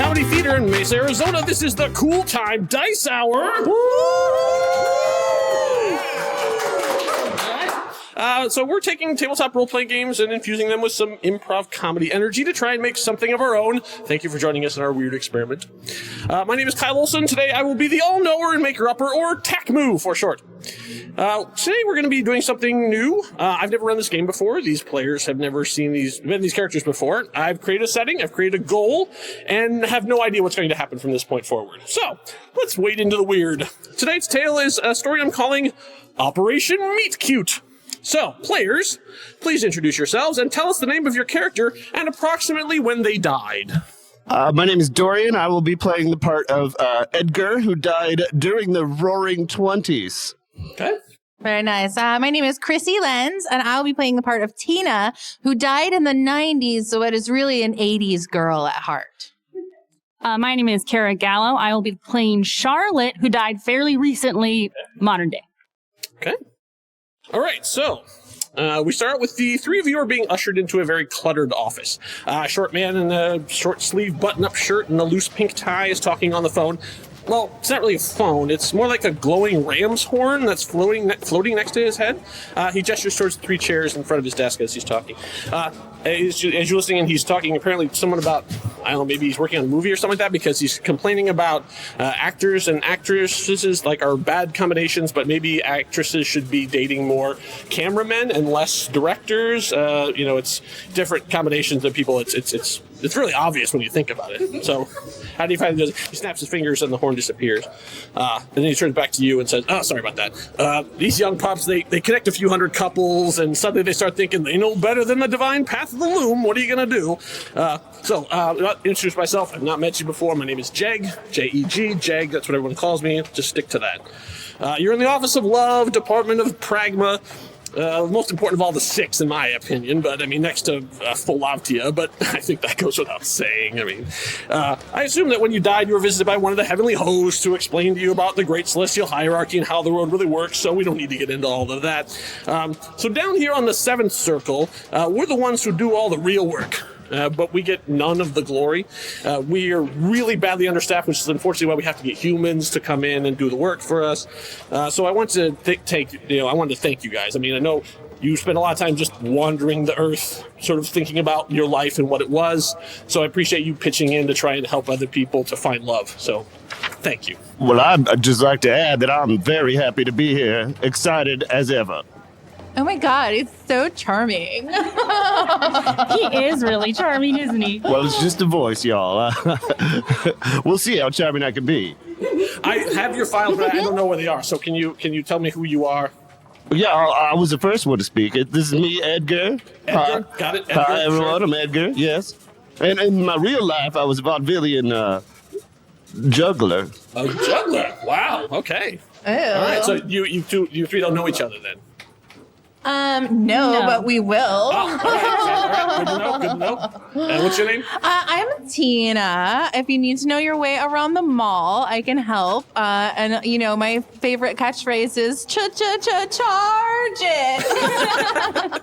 Comedy Theater in Mesa, Arizona. This is the Cool Time Dice Hour. So we're taking tabletop role-playing games and infusing them with some improv comedy energy to try and make something of our own. Thank you for joining us in our weird experiment. My name is Kyle Olson. Today I will be the all-knower and maker-upper, or TACMU for short. Today we're going to be doing something new. I've never run this game before. These players have never seen these characters before. I've created a setting, I've created a goal, and have no idea what's going to happen from this point forward. So, let's wade into the weird. Tonight's tale is a story I'm calling Operation Meet Cute. So, players, please introduce yourselves and tell us the name of your character and approximately when they died. My name is Dorian. I will be playing the part of Edgar, who died during the Roaring Twenties. Okay. Very nice. My name is Krissy, Lenz, and I'll be playing the part of Tina, who died in the 90s, so it is really an 80s girl at heart. My name is Kara Gallo. I will be playing Charlotte, who died fairly recently, modern day. Okay. All right, so we start with the three of you are being ushered into a very cluttered office. A short man in a short sleeve button-up shirt and a loose pink tie is talking on the phone. Well, it's not really a phone. It's more like a glowing ram's horn that's floating next to his head. He gestures towards the three chairs in front of his desk as he's talking. As you're listening, and he's talking apparently to someone about, I don't know, maybe he's working on a movie or something like that, because he's complaining about actors and actresses like are bad combinations, but maybe actresses should be dating more cameramen and less directors. It's different combinations of people. It's really obvious when you think about it. So, how do you find it? He snaps his fingers and the horn disappears. And then he turns back to you and says, "Oh, sorry about that. These young pups, they connect a few hundred couples, and suddenly they start thinking they know better than the divine path of the loom. What are you going to do?" I'll introduce myself. I've not met you before. My name is Jeg, J-E-G, Jeg. That's what everyone calls me. Just stick to that. You're in the Office of Love, Department of Pragma. Most important of all the six, in my opinion, but I mean, next to Fulavtia, but I think that goes without saying. I mean, I assume that when you died, you were visited by one of the heavenly hosts who explained to you about the great celestial hierarchy and how the world really works, so we don't need to get into all of that. So down here on the seventh circle, we're the ones who do all the real work. But we get none of the glory. We are really badly understaffed, which is unfortunately why we have to get humans to come in and do the work for us. So I want to I wanted to thank you guys. I mean, I know you spent a lot of time just wandering the earth, sort of thinking about your life and what it was. So I appreciate you pitching in to try and help other people to find love. So thank you. Well, I'd just like to add that I'm very happy to be here, excited as ever. Oh my God, it's so charming. He is really charming, isn't he? Well, it's just a voice, y'all. We'll see how charming I can be. I have your files, but I don't know where they are. So can you tell me who you are? Yeah, I was the first one to speak. This is me, Edgar. Edgar? Got it, Edgar. Hi, everyone. Sure. I'm Edgar, yes. And in my real life, I was a vaudevillian juggler. A juggler? Wow, okay. Ew. All right, so you three don't know each other then? No, but we will. Oh, all right. Good to know. And what's your name? I'm Tina. If you need to know your way around the mall, I can help. And my favorite catchphrase is charge it.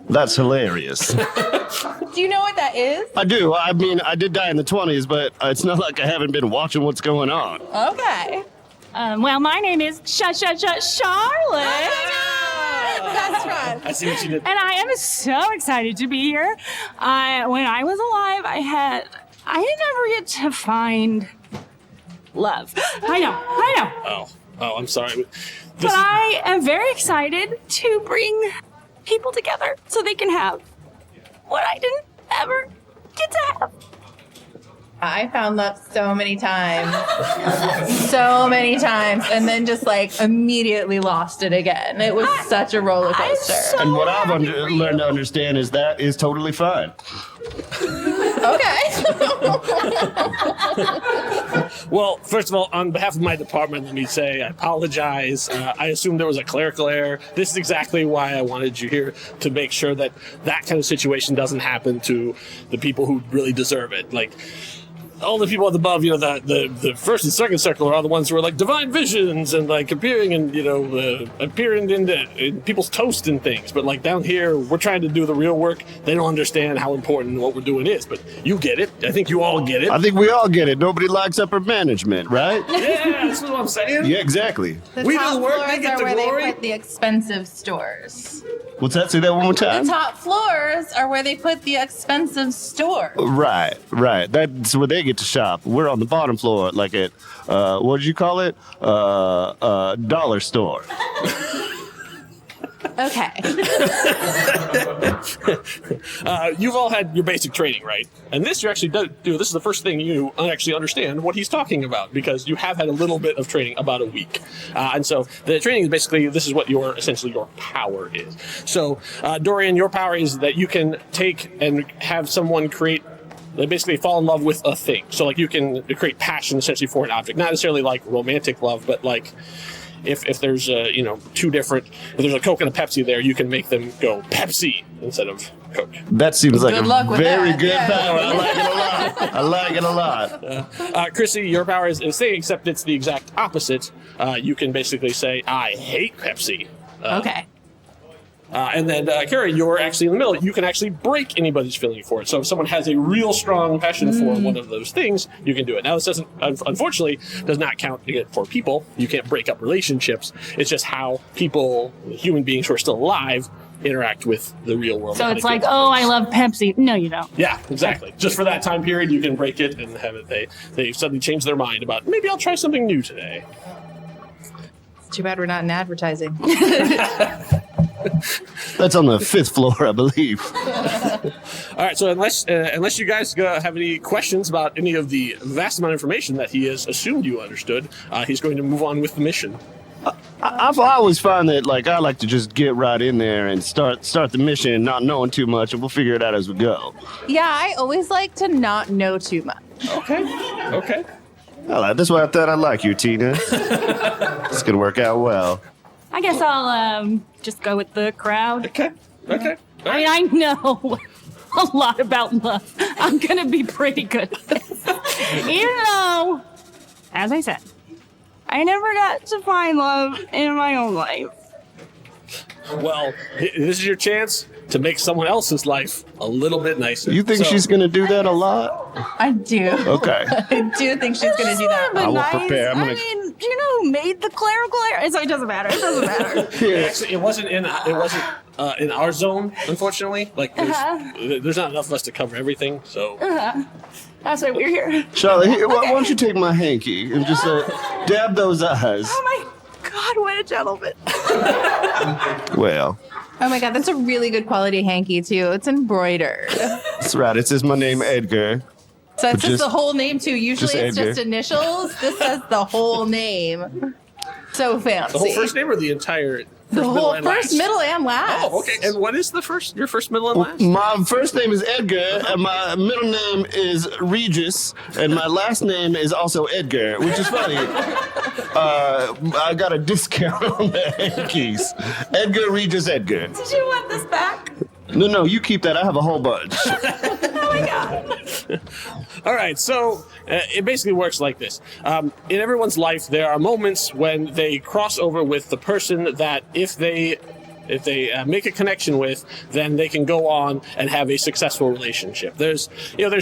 That's hilarious. Do you know what that is? I do. I mean, I did die in the 20s, but it's not like I haven't been watching what's going on. Okay. Well, my name is Charlotte. That's fun. I see what you did. And I am so excited to be here. When I was alive, I didn't ever get to find love. I know. Oh, I'm sorry. But I am very excited to bring people together so they can have what I didn't ever get to have. I found love so many times. And then just immediately lost it again. It was such a roller coaster. And what I've learned to understand is that is totally fine. Okay. Well, first of all, on behalf of my department, let me say I apologize. I assumed there was a clerical error. This is exactly why I wanted you here, to make sure that kind of situation doesn't happen to the people who really deserve it. all the people above, the first and second circle are all the ones who are like divine visions and like appearing and, appearing in people's toast and things. But like down here, we're trying to do the real work. They don't understand how important what we're doing is, but you get it. I think you all get it. I think we all get it. Nobody likes upper management, right? Yeah, that's what I'm saying. Yeah, exactly. The We top do the work, floors they get are the where glory. they put the expensive stores. What's that? Say that one more The time. top floors are where they put the expensive stores. Right. That's where they get to shop. We're on the bottom floor, like at what did you call it? Dollar store. Okay. You've all had your basic training, right? And this you actually do. This is the first thing you actually understand what he's talking about, because you have had a little bit of training, about a week. And so the training is basically, this is what essentially your power is. So, Dorian, your power is that you can take and have someone create, they basically fall in love with a thing. So like you can create passion essentially for an object, not necessarily like romantic love, but like if there's if there's a Coke and a Pepsi there, you can make them go Pepsi instead of Coke. That seems like Good a luck with very that. good Yeah. power. I like it a lot. Krissy, your power is thing, except it's the exact opposite. You can basically say, I hate Pepsi. Okay. And then, Carrie, you're actually in the middle. You can actually break anybody's feeling for it. So if someone has a real strong passion for one of those things, you can do it. Now, this doesn't, unfortunately, does not count for people. You can't break up relationships. It's just how people, human beings who are still alive, interact with the real world. So it's like, oh, I love Pepsi. No, you don't. Yeah, exactly. Just for that time period, you can break it and have it. They suddenly change their mind about, maybe I'll try something new today. It's too bad we're not in advertising. That's on the 5th floor, I believe. All right, so unless you guys have any questions about any of the vast amount of information that he has assumed you understood, he's going to move on with the mission. I've always found that I like to just get right in there and start the mission, not knowing too much, and we'll figure it out as we go. Yeah, I always like to not know too much. Okay. That's why I thought I'd like you, Tina. It's gonna work out well. I guess I'll just go with the crowd. Okay. I mean, I know a lot about love. I'm gonna be pretty good at this. Even though, as I said, I never got to find love in my own life. Well, this is your chance to make someone else's life a little bit nicer. You think So- she's gonna do that a lot? I do. Okay. I do think she's going to do that. I will prepare. I mean, do you know who made the clerical area? So it doesn't matter. It doesn't matter. Actually, it wasn't in our zone, unfortunately. Like, there's not enough of us to cover everything. So That's why we're here. Charlotte, here, why don't you take my hanky and just dab those eyes? Oh my God, what a gentleman. Well, Oh my God, that's a really good quality hanky too. It's embroidered. that's right. It says my name, Edgar. So it says Just- the whole name too. Usually just it's Edgar. just initials. This says the whole name. So fancy. the whole first name or the entire The middle, whole and first, last? middle, and last. Oh, okay. And what is your first, middle, and last? My first name is Edgar, and my middle name is Regis, and my last name is also Edgar, which is funny. I got a discount on the hankies. Edgar, Regis, Edgar. Did you want this back? No, you keep that. I have a whole bunch. Oh my God. All right, so it basically works like this. In everyone's life, there are moments when they cross over with the person that if they make a connection with, then they can go on and have a successful relationship. There's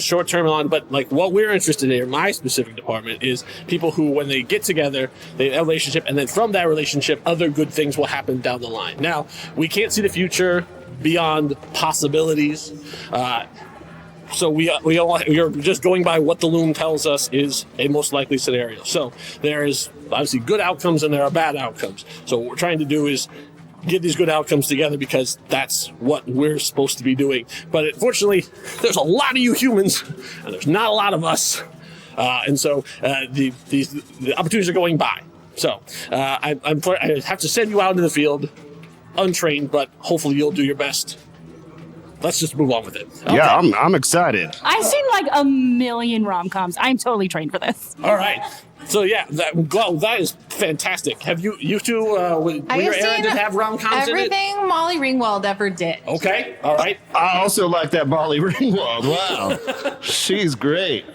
short term on, but like what we're interested in, my specific department, is people who, when they get together, they have a relationship, and then from that relationship, other good things will happen down the line. Now, we can't see the future beyond possibilities. So we're just going by what the loom tells us is a most likely scenario. So there is obviously good outcomes and there are bad outcomes. So what we're trying to do is get these good outcomes together because that's what we're supposed to be doing. But unfortunately, there's a lot of you humans and there's not a lot of us. And so the opportunities are going by. So I have to send you out into the field untrained, but hopefully you'll do your best. Let's just move on with it. Okay. Yeah, I'm excited. I've seen like a million rom-coms. I'm totally trained for this. All right. So yeah, that is fantastic. Have you two, when I your have era seen did have rom-coms in it? everything Molly Ringwald ever did. Okay, all right. I also like that Molly Ringwald. Wow. She's great.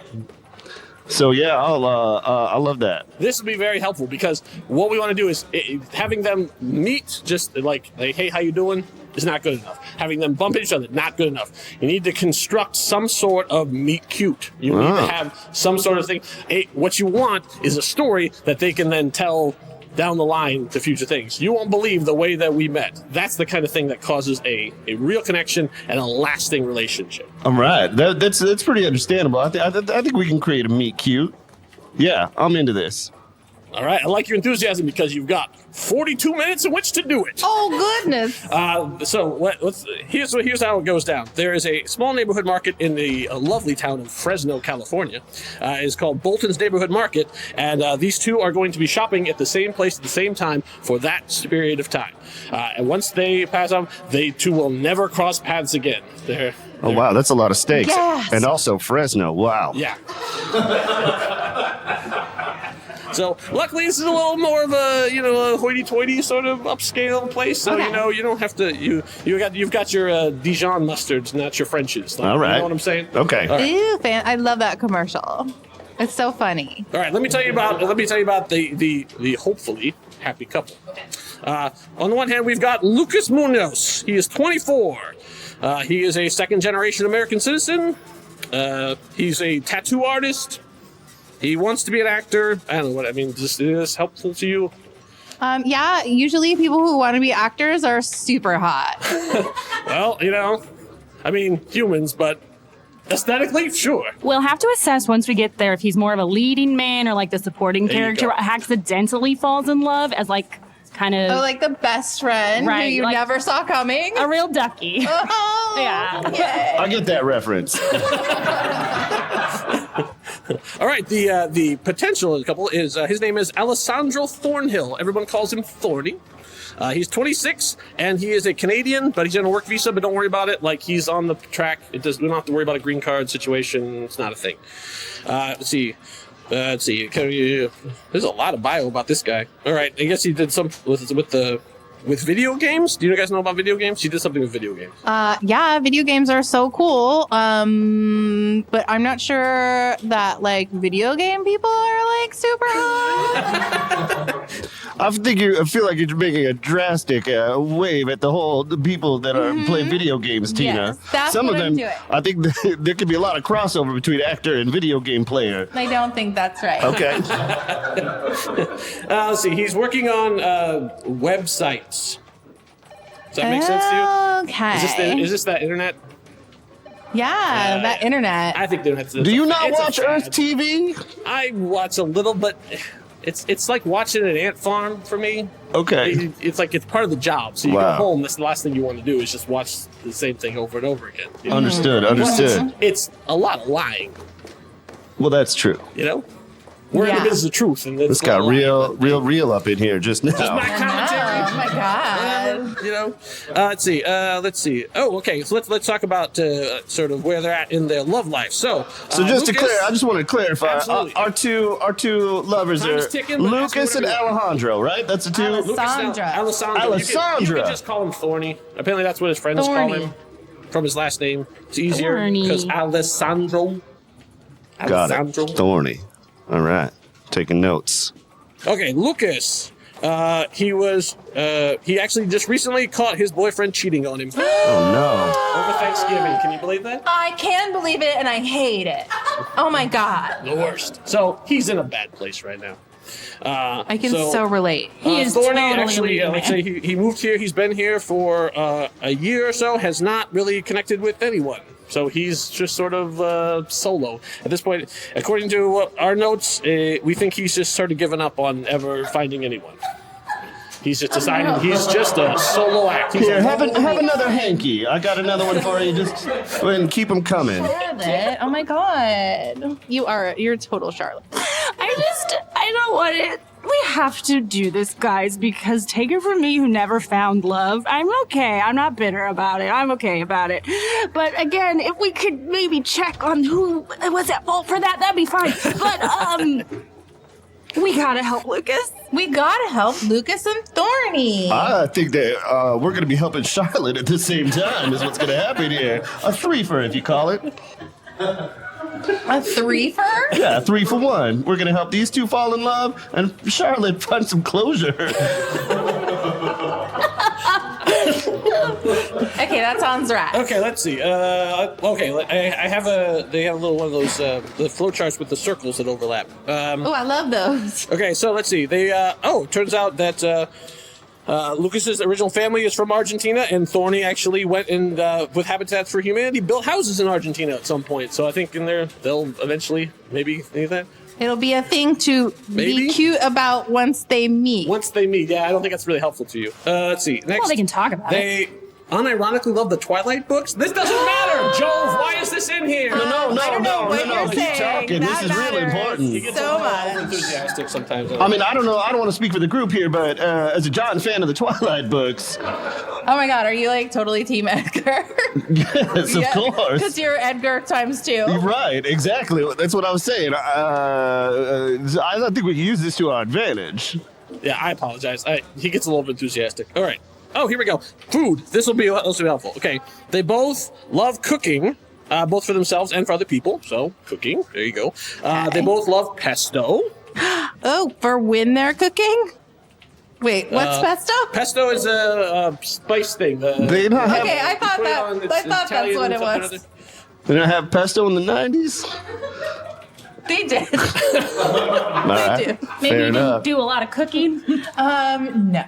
So yeah, I love that. This would be very helpful because what we want to do is having them meet, just like, hey, how you doing, is not good enough. Having them bump into each other, not good enough. You need to construct some sort of meet cute. You need to have some sort of thing. What you want is a story that they can then tell down the line to future things. You won't believe the way that we met. That's the kind of thing that causes a real connection and a lasting relationship. All right, that's pretty understandable. I think we can create a meet cute. Yeah, I'm into this. All right, I like your enthusiasm because you've got 42 minutes in which to do it. Oh, goodness. So here's how it goes down. There is a small neighborhood market in the lovely town of Fresno, California. It's called Bolton's Neighborhood Market, and these two are going to be shopping at the same place at the same time for that period of time. And once they pass on, they two will never cross paths again. Oh, wow, that's a lot of stakes. Yes. And also Fresno, wow. Yeah. So luckily, this is a little more of a a hoity-toity sort of upscale place. So you don't have to you've got your Dijon mustards, not your Frenches. All right. You know what I'm saying? Okay. Right. Ew, I love that commercial. It's so funny. All right. Let me tell you about the hopefully happy couple. On the one hand, we've got Lucas Munoz. He is 24. He is a second-generation American citizen. He's a tattoo artist. He wants to be an actor. I don't know what I mean. Is this helpful to you? Yeah, usually people who want to be actors are super hot. Well, I mean, humans, but aesthetically, sure. We'll have to assess once we get there if he's more of a leading man or like the supporting There you character go. accidentally falls in love as like kind of Oh, like the best friend who Right, you like- never saw coming. a real ducky. Oh, Yeah. yay. I get that reference. All right, the potential couple is his name is Alessandro Thornhill. Everyone calls him Thorny. He's 26 and he is a Canadian, but he's on a work visa. But don't worry about it. Like he's on the track. We don't have to worry about a green card situation. It's not a thing. Let's see. There's a lot of bio about this guy. All right, I guess he did some with video games. Do you guys know about video games? He did something with video games. Yeah, video games are so cool. But I'm not sure that like video game people are like super hot. I feel like you're making a drastic wave at the people that are play video games, Tina. Yes, that's Some what of I'm them, doing. I think there could be a lot of crossover between actor and video game player. I don't think that's right. Okay. Let's see. He's working on websites. Does that make sense to you? Okay. Is this that internet? Yeah, that internet. I think the internet's. Do you not it's a watch fad. Earth TV? I watch a little, but it's like watching an ant farm for me. Okay. It's like it's part of the job. So you Wow. go home. That's the last thing you want to do is just watch the same thing over and over again. You know? Understood. It's a lot of lying. Well, that's true. We're in Yeah. the business of truth, and This got real up in here just now. My commentary. Oh my god. Let's see. Oh, okay. So let's talk about sort of where they're at in their love life. So Just to Lucas- clear, I just want to clarify. Absolutely. Our two lovers Time's are ticking, but Lucas that's and what it is. Alejandro, right? That's the two. Alessandro. Alessandro. You Alessandro. can just call him Thorny. Apparently, that's what his friends call Thorny. him from his last name. It's easier Thorny. because Alessandro. Got it. Thorny. All right. Taking notes. Okay, Lucas. He actually just recently caught his boyfriend cheating on him Oh over Thanksgiving. Can you believe that? I can believe it and I hate it. Oh my god. The worst. So he's in a bad place right now. I can so relate. He is Thorny totally actually, a let's man. say he moved here. He's been here for a year or so. Has not really connected with anyone. So he's just sort of solo at this point. According to our notes, we think he's just sort of given up on ever finding anyone. He's just decided he's just a solo act. no. He's Here, a have lone- another hanky. I got another one for you. Just go ahead and keep them coming. Love it. Oh my god. You're a total Charlotte. I don't want it. We have to do this, guys, because take it from me who never found love. I'm okay. I'm not bitter about it. I'm okay about it. But again, if we could maybe check on who was at fault for that, that'd be fine. But, we gotta help Lucas. We gotta help Lucas and Thorny. I think that we're going to be helping Charlotte at the same time is what's going to happen here. A threefer, if you call it. A 3 for? Yeah, 3 for 1. We're gonna help these two fall in love, and Charlotte find some closure. Okay, that sounds right. Okay, let's see. I have they have a little one of those the flowcharts with the circles that overlap. Oh, I love those. Okay, so let's see. They turns out that Lucas's original family is from Argentina, and Thorny actually went and with Habitats for Humanity built houses in Argentina at some point. So I think in there they'll eventually maybe need that. It'll be a thing to Maybe? be cute about once they meet. Once they meet, yeah, I don't think that's really helpful to you. Let's see. Next, Well, they can talk about it. They unironically love the Twilight books. This doesn't matter, Jove. Why is this in here? No. I don't know what you're Keep saying. talking. This That is really matters. important. He gets So a little much. enthusiastic sometimes. I mean, I don't know. I don't want to speak for the group here, but as a John fan of the Twilight books, Oh my god, are you like totally Team Edgar? yes, of course. Because you're Edgar times 2. Right, exactly. That's what I was saying. I don't think we can use this to our advantage. Yeah, I apologize. He gets a little bit enthusiastic. All right. Oh, here we go. Food. This will be helpful. Okay. They both love cooking, both for themselves and for other people. So, cooking. There you go. They both love pesto. Oh, for when they're cooking? Wait, what's pesto? Pesto is a spice thing. They don't have, Okay, I thought that's what it was. they don't have pesto in the 90s? They did. All right. do. Maybe Fair you didn't enough. do a lot of cooking. No.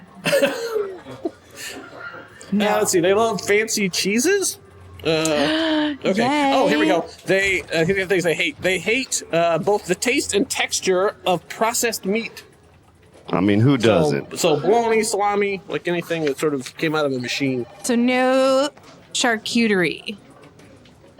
Let's see. They love fancy cheeses. Okay. Yay. Oh, here we go. Here are the things they hate. They hate both the taste and texture of processed meat. I mean, who doesn't? So bologna, salami, like anything that sort of came out of a machine. So no charcuterie.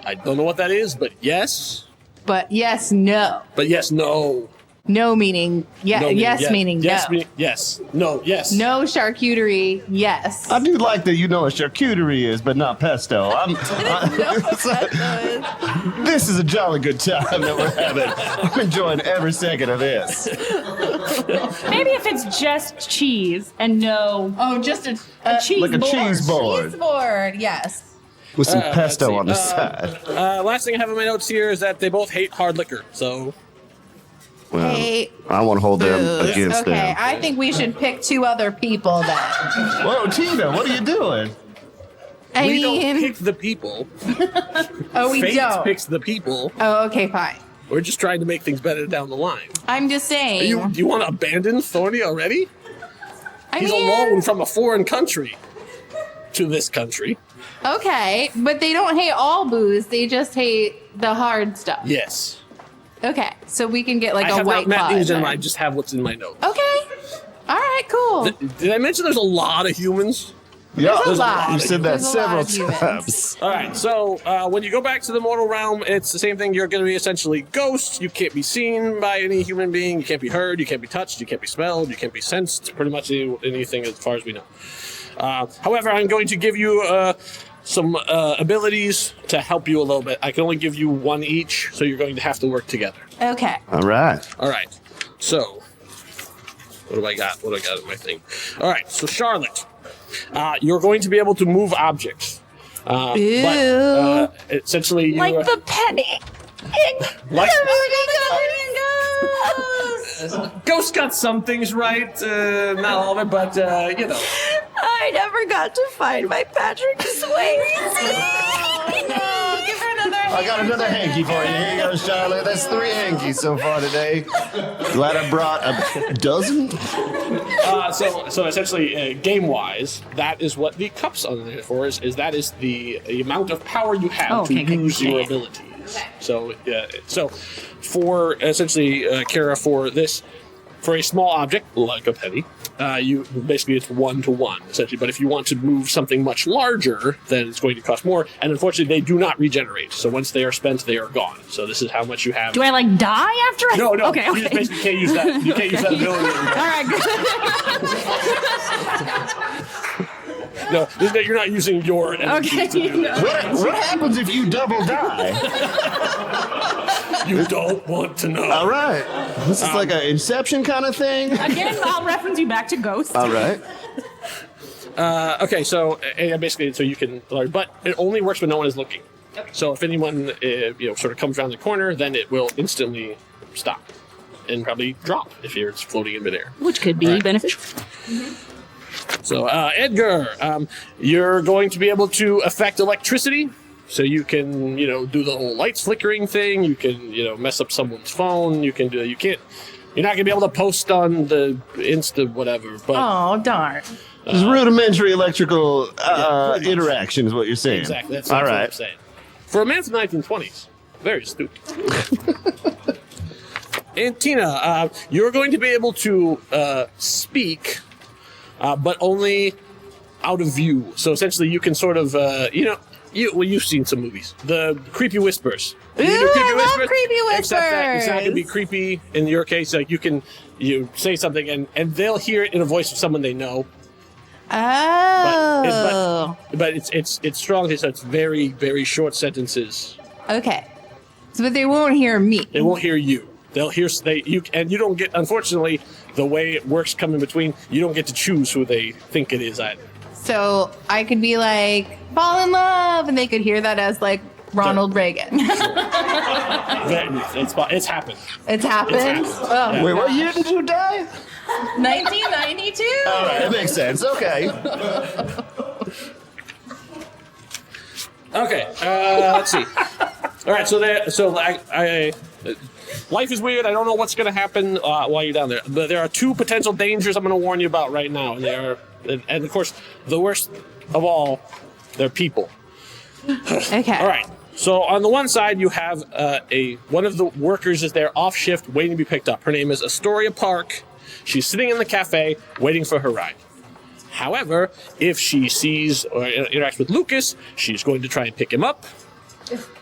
I don't know what that is, but yes. But yes, no. But yes, no. No meaning yes. No Yes meaning yes, no. Yes. No, yes. No charcuterie. Yes. I do like that you know what charcuterie is, but not pesto. I didn't know what pesto is. This is a jolly good time that we're having. I'm enjoying every second of this. Maybe if it's just cheese and no Oh, just a cheese Like a board. cheese board cheese board. Yes. with some let's pesto see. on the side. Last thing I have in my notes here is that they both hate hard liquor. So, Well, Hate I want to hold them booze. against Okay, them. I think we should pick 2 other people then. Whoa, Tina, what are you doing? I we don't mean, pick the people. oh, we Fate don't. picks the people. Oh, okay, fine. We're just trying to make things better down the line. I'm just saying. You want to abandon Thorny already? I He's mean, alone from a foreign country to this country. Okay, but they don't hate all booze. They just hate the hard stuff. Yes. Okay, so we can get like I a have white not met claw. these in in my, I there. just have what's in my notes. Okay. All right, cool. Did I mention there's a lot of humans? Yeah, There's a lot. you said that There's a lot several of humans. times. All right, so when you go back to the mortal realm, it's the same thing. You're going to be essentially ghosts. You can't be seen by any human being. You can't be heard. You can't be touched. You can't be smelled. You can't be sensed. Pretty much anything as far as we know. However, I'm going to give you some abilities to help you a little bit. I can only give you 1 each, so you're going to have to work together. Okay. All right. All right, so what do I got? What do I got in my thing? All right, so Charlotte, you're going to be able to move objects. But essentially, you like the penny. like Oh Ghost got some things right, not all of it, but you know. I never got to find my Patrick Swayze. no, give her another I got another hanky for you. Here you go, Charlotte. That's 3 hankies so far today. Glad I brought a dozen. So essentially, game-wise, that is what the cups are there for. Is that is the amount of power you have to use your abilities. So for essentially, Kara, for this, for a small object like a penny, you basically it's 1-to-1 essentially. But if you want to move something much larger, then it's going to cost more. And unfortunately, they do not regenerate. So once they are spent, they are gone. So this is how much you have. Do I like die after I? No. Okay. You just basically can't use that. You can't use that ability. All right. No, you're not using your energy Okay. to do that. What happens if you double die? You don't want to know. All right. This is like an Inception kind of thing. Again, I'll reference you back to Ghost. All right. Okay, so basically, so you can, but it only works when no one is looking. So if anyone sort of comes around the corner, then it will instantly stop and probably drop if it's floating in midair. Which could be beneficial. So Edgar, you're going to be able to affect electricity. So you can, do the whole lights flickering thing. You can, mess up someone's phone. You're not going to be able to post on the Insta whatever. But Oh, darn. It's rudimentary electrical interaction is what you're saying. exactly, that's All what right. I'm saying. For a man from the 1920s, very astute. And Tina, you're going to be able to speak, but only out of view. So essentially, you can sort of, you've seen some movies. The creepy whispers. Ooh, I love creepy whispers. Except that it's not going to be creepy in your case. Like you say something and they'll hear it in a voice of someone they know. Oh. But it's strong. So it's very, very short sentences. Okay. But they won't hear me. They won't hear you. They'll hear you don't get. Unfortunately, the way it works, come in between. You don't get to choose who they think it is either. So I could be like, fall in love, and they could hear that as like Ronald Reagan. It's happened. It's happened. Oh, Yeah. Wait, what year did you die? 1992. All right, that makes sense. Okay. Okay. Let's see. All right. So life is weird. I don't know what's going to happen while you're down there. But there are two potential dangers I'm going to warn you about right now, and of course, the worst of all, they're people. Okay. All right. So on the one side, you have one of the workers is there off shift, waiting to be picked up. Her name is Astoria Park. She's sitting in the cafe waiting for her ride. However, if she sees or interacts with Lucas, she's going to try and pick him up.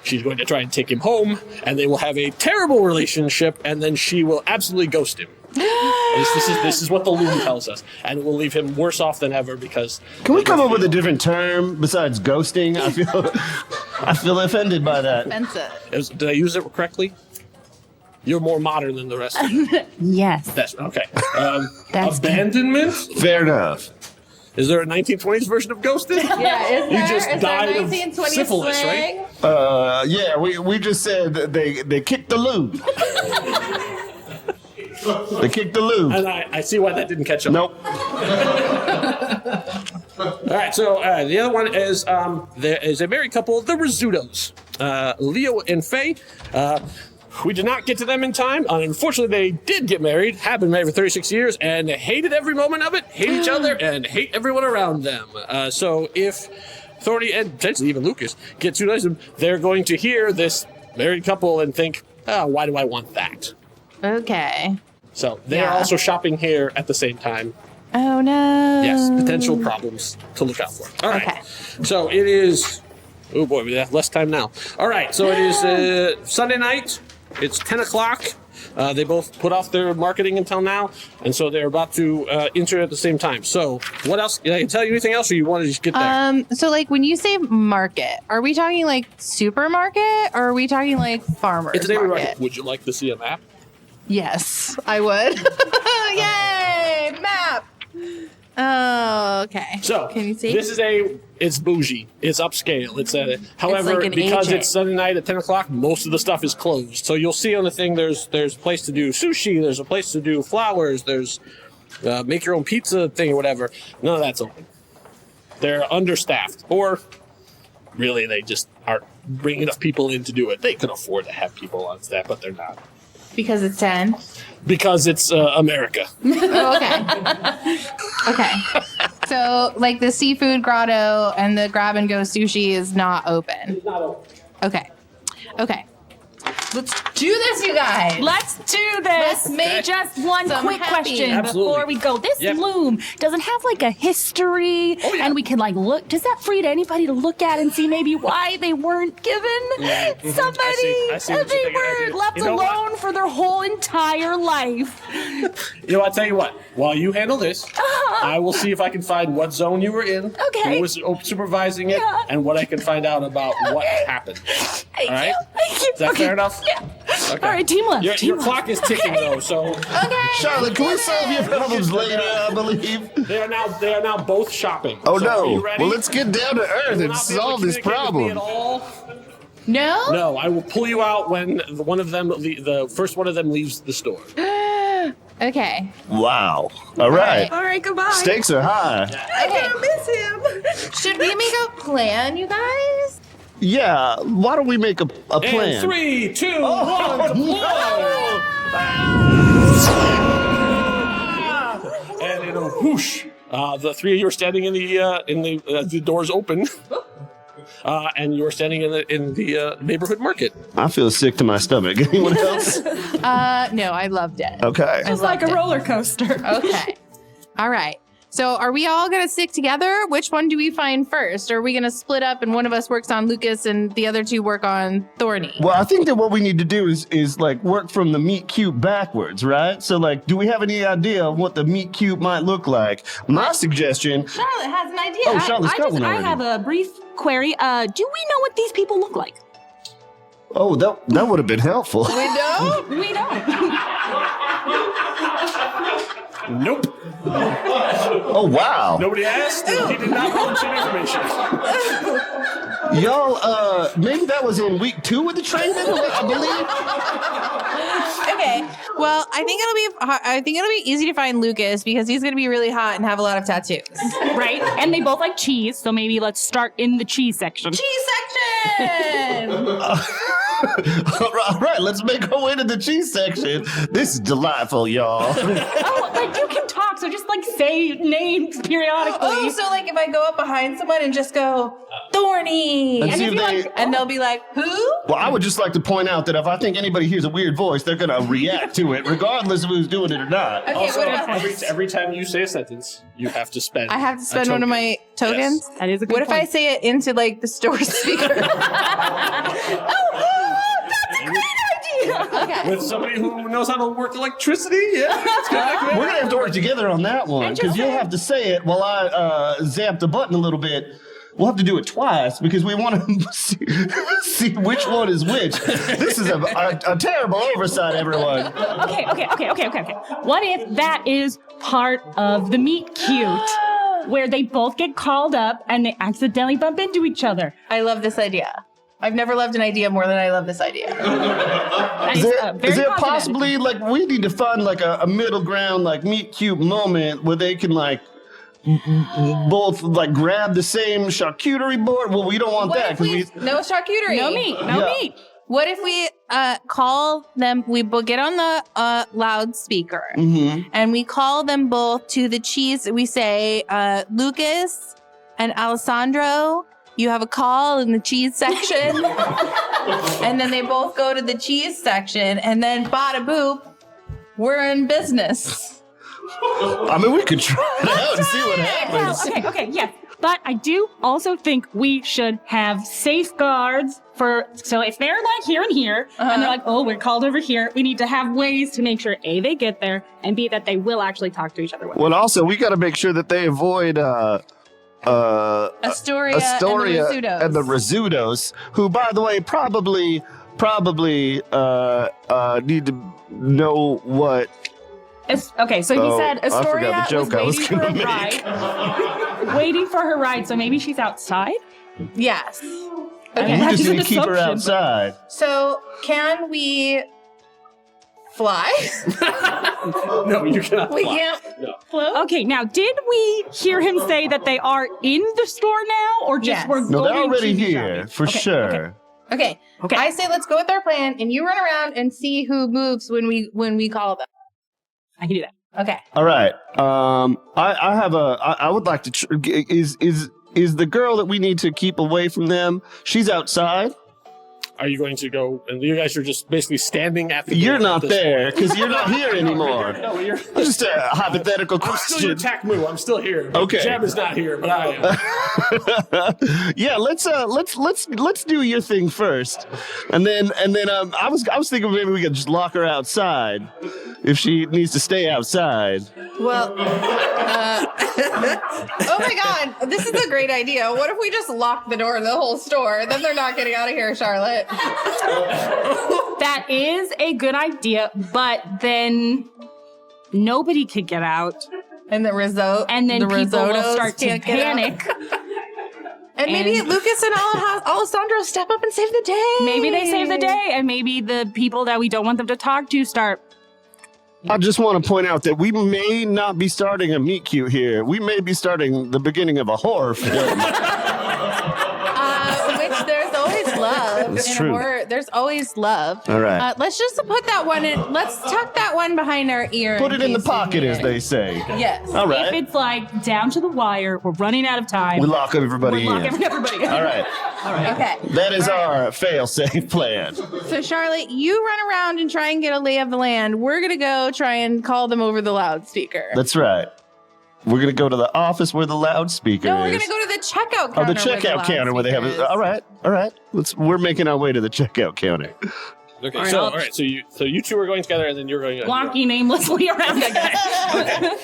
She's going to try and take him home, and they will have a terrible relationship, and then she will absolutely ghost him. This is what the loom tells us, and it will leave him worse off than ever because. Can we come up with a different term besides ghosting? I feel offended by that. Offensive. Did I use it correctly? You're more modern than the rest of you. Yes. That's okay. That's Abandonment? Fair enough. Is there a 1920s version of ghosted? Yeah, is You there, just is died there of 1920s syphilis, slang? right? Yeah, we just said that they kicked the lube. They kicked the lube. And I see why that didn't catch on. Nope. All right, so the other one is there is a married couple, the Rizzutos, Leo and Faye. We did not get to them in time. Unfortunately, they did get married, have been married for 36 years, and hated every moment of it, hate each other, and hate everyone around them. So if Thorny and potentially even Lucas get too nice to them, they're going to hear this married couple and think, oh, why do I want that? Okay. So they're Yeah. also shopping here at the same time. Oh no. Yes, potential problems to look out for. All right. Okay. So it is. Oh boy, we have less time now. All right. So it is Sunday night. It's 10 o'clock. They both put off their marketing until now, and so they're about to enter at the same time. So what else? Did I tell you anything else, or you want to just get there? So like when you say market, are we talking like supermarket or are we talking like farmers It's a neighborhood market? market. Would you like to see a map? Yes, I would. Yay, map. Oh, okay. So can you see? this is it's bougie, it's upscale. However, like an because agent. it's Sunday night at 10 o'clock, most of the stuff is closed. So you'll see on the thing there's a place to do sushi, there's a place to do flowers, there's make your own pizza thing or whatever. None of that's open. They're understaffed, or really they just aren't bringing enough people in to do it. They could afford to have people on staff, but they're not. Because it's 10. Because it's America. Oh, okay. Okay. So like the seafood grotto and the grab and go sushi is not open. Not open. Okay. Okay. Let's do this, you guys. Let's do this. Let's make just one some quick happy. question Absolutely. before we go. This Yep. loom, does it have like a history? Oh, yeah. And we can like look. Does that free to anybody to look at and see maybe why they weren't given somebody I see what they you're thinking. were left You know what? alone for their whole entire life? You know, I'll tell you what. While you handle this, I will see if I can find what zone you were in, Okay. who was supervising it, Yeah. and what I can find out about what happened. Thank All right? you. Thank you. Is that Okay. fair enough? Yeah. Okay. All right, team left. Your team clock is ticking though, so Okay. Charlotte, can we solve your problems later, I believe? they are now both shopping. Oh, So are no. you ready? Well, let's get down to earth You will and not be able solve to this communicate with me problem. at all. No? No, I will pull you out when the first one of them leaves the store. Okay. Wow. All right. All right, goodbye. Stakes are high. Okay. Miss him. Should we make a plan, you guys? Yeah. Why don't we make a plan? And 3, 2, 1, no! and in a whoosh, the three of you are standing in the doors open, and you're standing in the neighborhood market. I feel sick to my stomach. Anyone else? No, I loved it. Okay. It's like a roller coaster. Okay. All right. So are we all going to stick together? Which one do we find first? Or are we going to split up and one of us works on Lucas and the other two work on Thorny? Well, I think that what we need to do is like work from the meat cube backwards, right? So like, do we have any idea of what the meat cube might look like? My suggestion. Charlotte has an idea. Oh, Charlotte's got one I already. have a brief query. Do we know what these people look like? Oh, that would have been helpful. We don't? We don't. Nope. Oh, wow. Nobody asked, and he did not volunteer information. Y'all, maybe that was in week 2 of the training, I believe. Okay. Well, I think it'll be easy to find Lucas because he's going to be really hot and have a lot of tattoos. Right? And they both like cheese, so maybe let's start in the cheese section. Cheese section! All right, let's make our way to the cheese section. This is delightful, y'all. Oh, like you can talk, so just like say names periodically. Oh, so like if I go up behind someone and just go, Thorny! And And, see if if you're they- like, and they'll be like, who? Well, I would just like to point out that if I think anybody hears a weird voice, they're going to react to it, regardless of who's doing it or not. Okay, Also, what about every time you say a sentence, you have to spend. I have to spend a one of token. my tokens? That is a good What if I point. say it into like the store speaker? Okay. With somebody who knows how to work electricity, yeah, it's good. We're going to have to work together on that one, because you'll have to say it while I zap the button a little bit. We'll have to do it twice because we want to see which one is which. This is a terrible oversight, everyone. Okay. What if that is part of the meet cute, where they both get called up and they accidentally bump into each other? I love this idea. I've never loved an idea more than I love this idea. That Is there very positive. possibly, like, we need to find, like, a middle ground, like, meet cute moment where they can, like, both, like, grab the same charcuterie board? Well, we don't want What that. if we, no charcuterie. No meat. No Yeah. meat. What if we call them, we get on the loudspeaker and we call them both to the cheese. We say, Lucas and Alessandro, you have a call in the cheese section. And then they both go to the cheese section and then bada boop, we're in business. I mean, we could try it out and see what happens. Well, okay, yes. But I do also think we should have safeguards so if they're like here and here, and they're like, oh, we're called over here, we need to have ways to make sure A, they get there, and B, that they will actually talk to each other. Well, also, we got to make sure that they avoid Astoria and the Rizzutos, who, by the way, probably need to know what. Okay, so he said I forgot Astoria the joke I was waiting for gonna a make. ride. Waiting for her ride, so maybe she's outside? Yes. Okay. We That's just an need to keep her assumption, outside. So can we fly? No, you cannot. We fly. can't No. float? Okay, now did we hear him say that they are in the store now, or just Yes. we're No, going they're already cheese here, shopping? for Okay, sure. Okay. Okay. I say let's go with our plan, and you run around and see who moves when we call them. I can do that. Okay. All right. I would like to. Is the girl that we need to keep away from them? She's outside. Are you going to go? And you guys are just basically standing at the. You're door not at this there point. because you're not here anymore. No, you're. Just a hypothetical I'm still your question. Takmu. I'm still here. Okay. Jam is not here, but I am. Yeah, let's do your thing first, and then I was thinking maybe we could just lock her outside if she needs to stay outside. Well, oh my God, this is a great idea. What if we just lock the door of the whole store? Then they're not getting out of here, Charlotte. That is a good idea, but then nobody could get out, And the risotto. and then the people will risottos start to can't get out. panic. And maybe Lucas and Alessandro step up and save the day. Maybe they save the day, and maybe the people that we don't want them to talk to start. I just want to point out that we may not be starting a meet cute here. We may be starting the beginning of a horror film. Which there's always love. That's in true. horror. There's always love. All right. Let's just put that one in. Let's tuck that one behind our ear. Put it in the case we pocket, need as it. they say. Yes. All If right. it's like down to the wire, we're running out of time. We lock everybody We're locking in. everybody in. All right. Okay. That is our fail-safe plan. So Charlotte, you run around and try and get a lay of the land. We're gonna go try and call them over the loudspeaker. That's right. We're going to go to the office where the loudspeaker No, we're is. gonna go to the checkout counter. Oh, the checkout counter where they have it. loudspeaker is. All right. We're making our way to the checkout counter. Okay, All right, all right. So you two are going together, and then you're going. Walking aimlessly around again.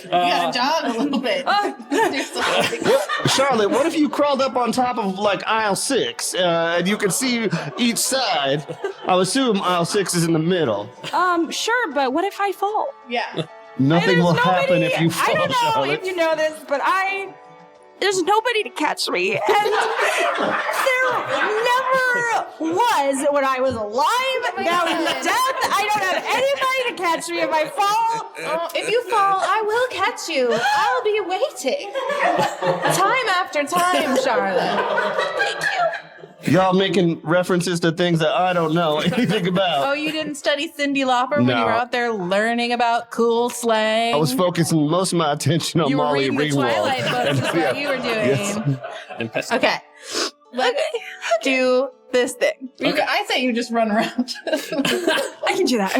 You gotta jog a little bit. Do something. Charlotte, what if you crawled up on top of like aisle 6 and you could see each side? I'll assume aisle 6 is in the middle. Sure, but what if I fall? Yeah. Nothing There's will happen if you fall, I don't know Charlotte. if you know this, but there's nobody to catch me. And there never was when I was alive. Now in death, I don't have anybody to catch me if I fall. Oh, if you fall, I will catch you. I'll be waiting. Time after time, Charlotte. Thank you. Y'all making references to things that I don't know anything about. Oh, you didn't study Cyndi Lauper when you No. were out there learning about cool slang? I was focusing most of my attention on You were Molly reading the Ringwald. Twilight books is what you were doing. And pest- Okay. Let's do this thing. Okay. I say you just run around. I can do that.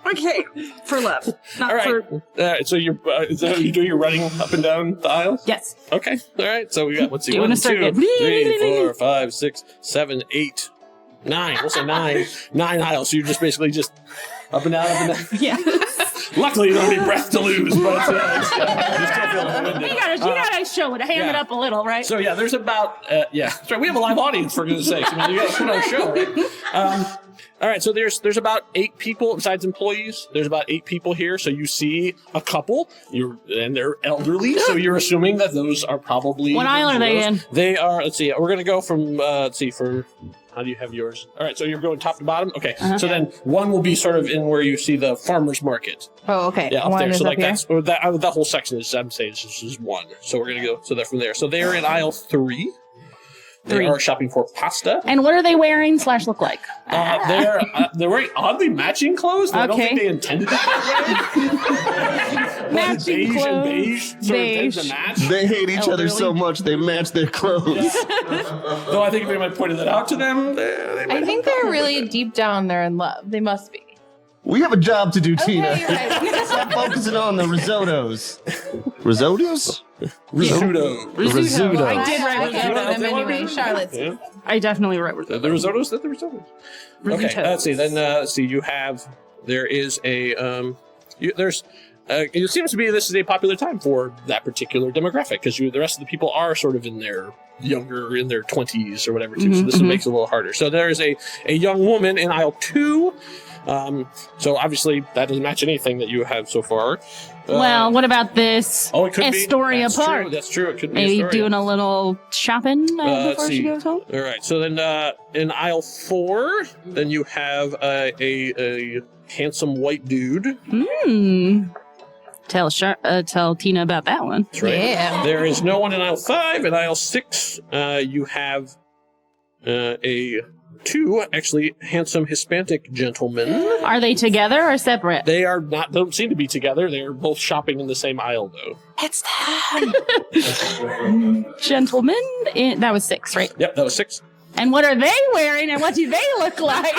Okay. For love. Not All right. for. So you're is that what you're doing? You're running up and down the aisle. Yes. Okay. All right. So we got let's see. Doing 1, a 2, circuit. 3, 4, 5, 6, 7, 8, 9. We'll say 9. 9 aisles. So you're just basically just up and down, up and down. Yeah. Luckily, you don't have any breath to lose, but you still feel winded. You gotta show it, ham it up a little, right? So yeah, there's about that's right. We have a live audience for goodness sakes. I mean, you guys put on a show, right? All right, so there's about 8 people besides employees. There's about 8 people here. So you see a couple. And they're elderly. So you're assuming that those are probably What aisle are they in? They are. Let's see. We're gonna go from for. How do you have yours? All right, so you're going top to bottom. Okay, so then one will be sort of in where you see the farmers market. Oh, okay. Yeah, up One there. is So up like here. that's or that whole section is. I'm saying this is 1. So we're gonna go. So they're from there. So they are in aisle 3. They 3. are shopping for pasta. And what are they wearing / look like? They're wearing oddly matching clothes. I don't think Okay. they intended it that way. Matching beige and clothes. beige sort of tends to match. They hate each other Elderly. so much they match their clothes. Though I think if anybody pointed that out to them, they might I think they're really deep down there in love. They must be. We have a job to do, Tina. Okay, you're right. Stop focusing on the risottos. Risottos? risotto. Risotto. I did write I get risotto. them anyway. Charlotte's. Yeah. I definitely wrote The risottos. The risottos. Okay. Risottos. Let's see. Then let's see. You have. There is a. There's. It seems to be this is a popular time for that particular demographic because the rest of the people are sort of in their younger, in their 20s or whatever too. So this makes it a little harder. So there is a young woman in aisle 2. So obviously that doesn't match anything that you have so far. Well, what about this Oh, it could Astoria be. That's Park? True. That's true. It could be Maybe Astoria. doing a little shopping Let's before she see. goes home? All right. So then in aisle 4, then you have a handsome white dude. Tell Tina about that one. That's right. Yeah. There is no one in aisle 5. In aisle 6, you have a 2 actually handsome Hispanic gentlemen. Are they together or separate? They are not. Don't seem to be together. They are both shopping in the same aisle, though. It's them. Gentlemen? That was 6, right? Yep, that was 6. And what are they wearing and what do they look like?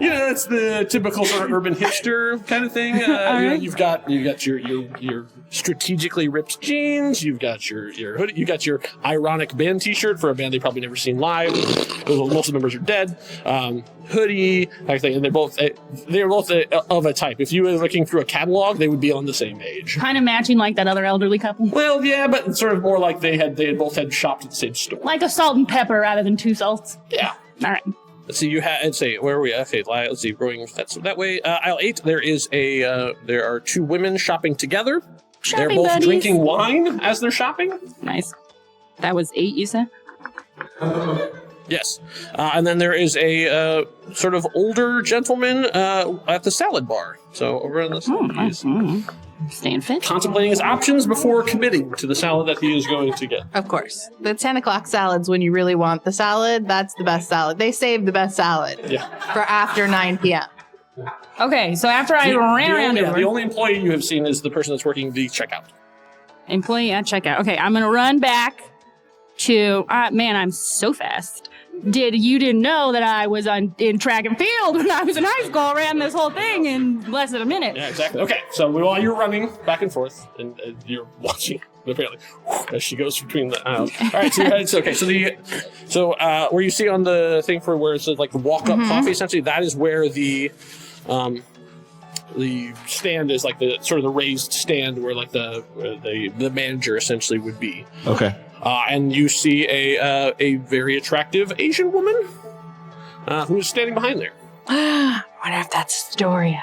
It's the typical sort of urban hipster kind of thing. right. You've got your strategically ripped jeans. You've got your hoodie. You got your ironic band T-shirt for a band they probably never seen live. Most of the members are dead. Hoodie, kind of thing, and they're both of a type. If you were looking through a catalog, they would be on the same age. Kind of matching like that other elderly couple. Well, yeah, but sort of more like they had both had shopped at the same store. Like a salt and pepper rather than 2 salts. Yeah. All right. Let's see. You have. Let's see. Where are we? Okay. Let's see. Going that way. Aisle 8. There is there are 2 women shopping together. Shopping They're both buddies. drinking wine as they're shopping. Nice. That was 8, you said? Yes. And then there is a sort of older gentleman at the salad bar. So over on the side, he's Staying fit. contemplating his options before committing to the salad that he is going to get. Of course. The 10 o'clock salads, when you really want the salad, that's the best salad. They save the best salad for after 9 p.m. Okay, so after I ran around The only employee you have seen is the person that's working the checkout. Employee at checkout. Okay, I'm going to run back to... man, I'm so fast. You didn't know that I was in track and field when I was in high school. I ran this whole thing in less than a minute. Yeah, exactly. Okay, so while you're running back and forth, and you're watching, apparently, as she goes between the aisles. All right, so where you see on the thing for where it says like the walk-up coffee, essentially, that is where the stand is, like the sort of the raised stand where like the manager essentially would be. Okay. And you see a very attractive Asian woman who is standing behind there. I wonder if that's Dorian.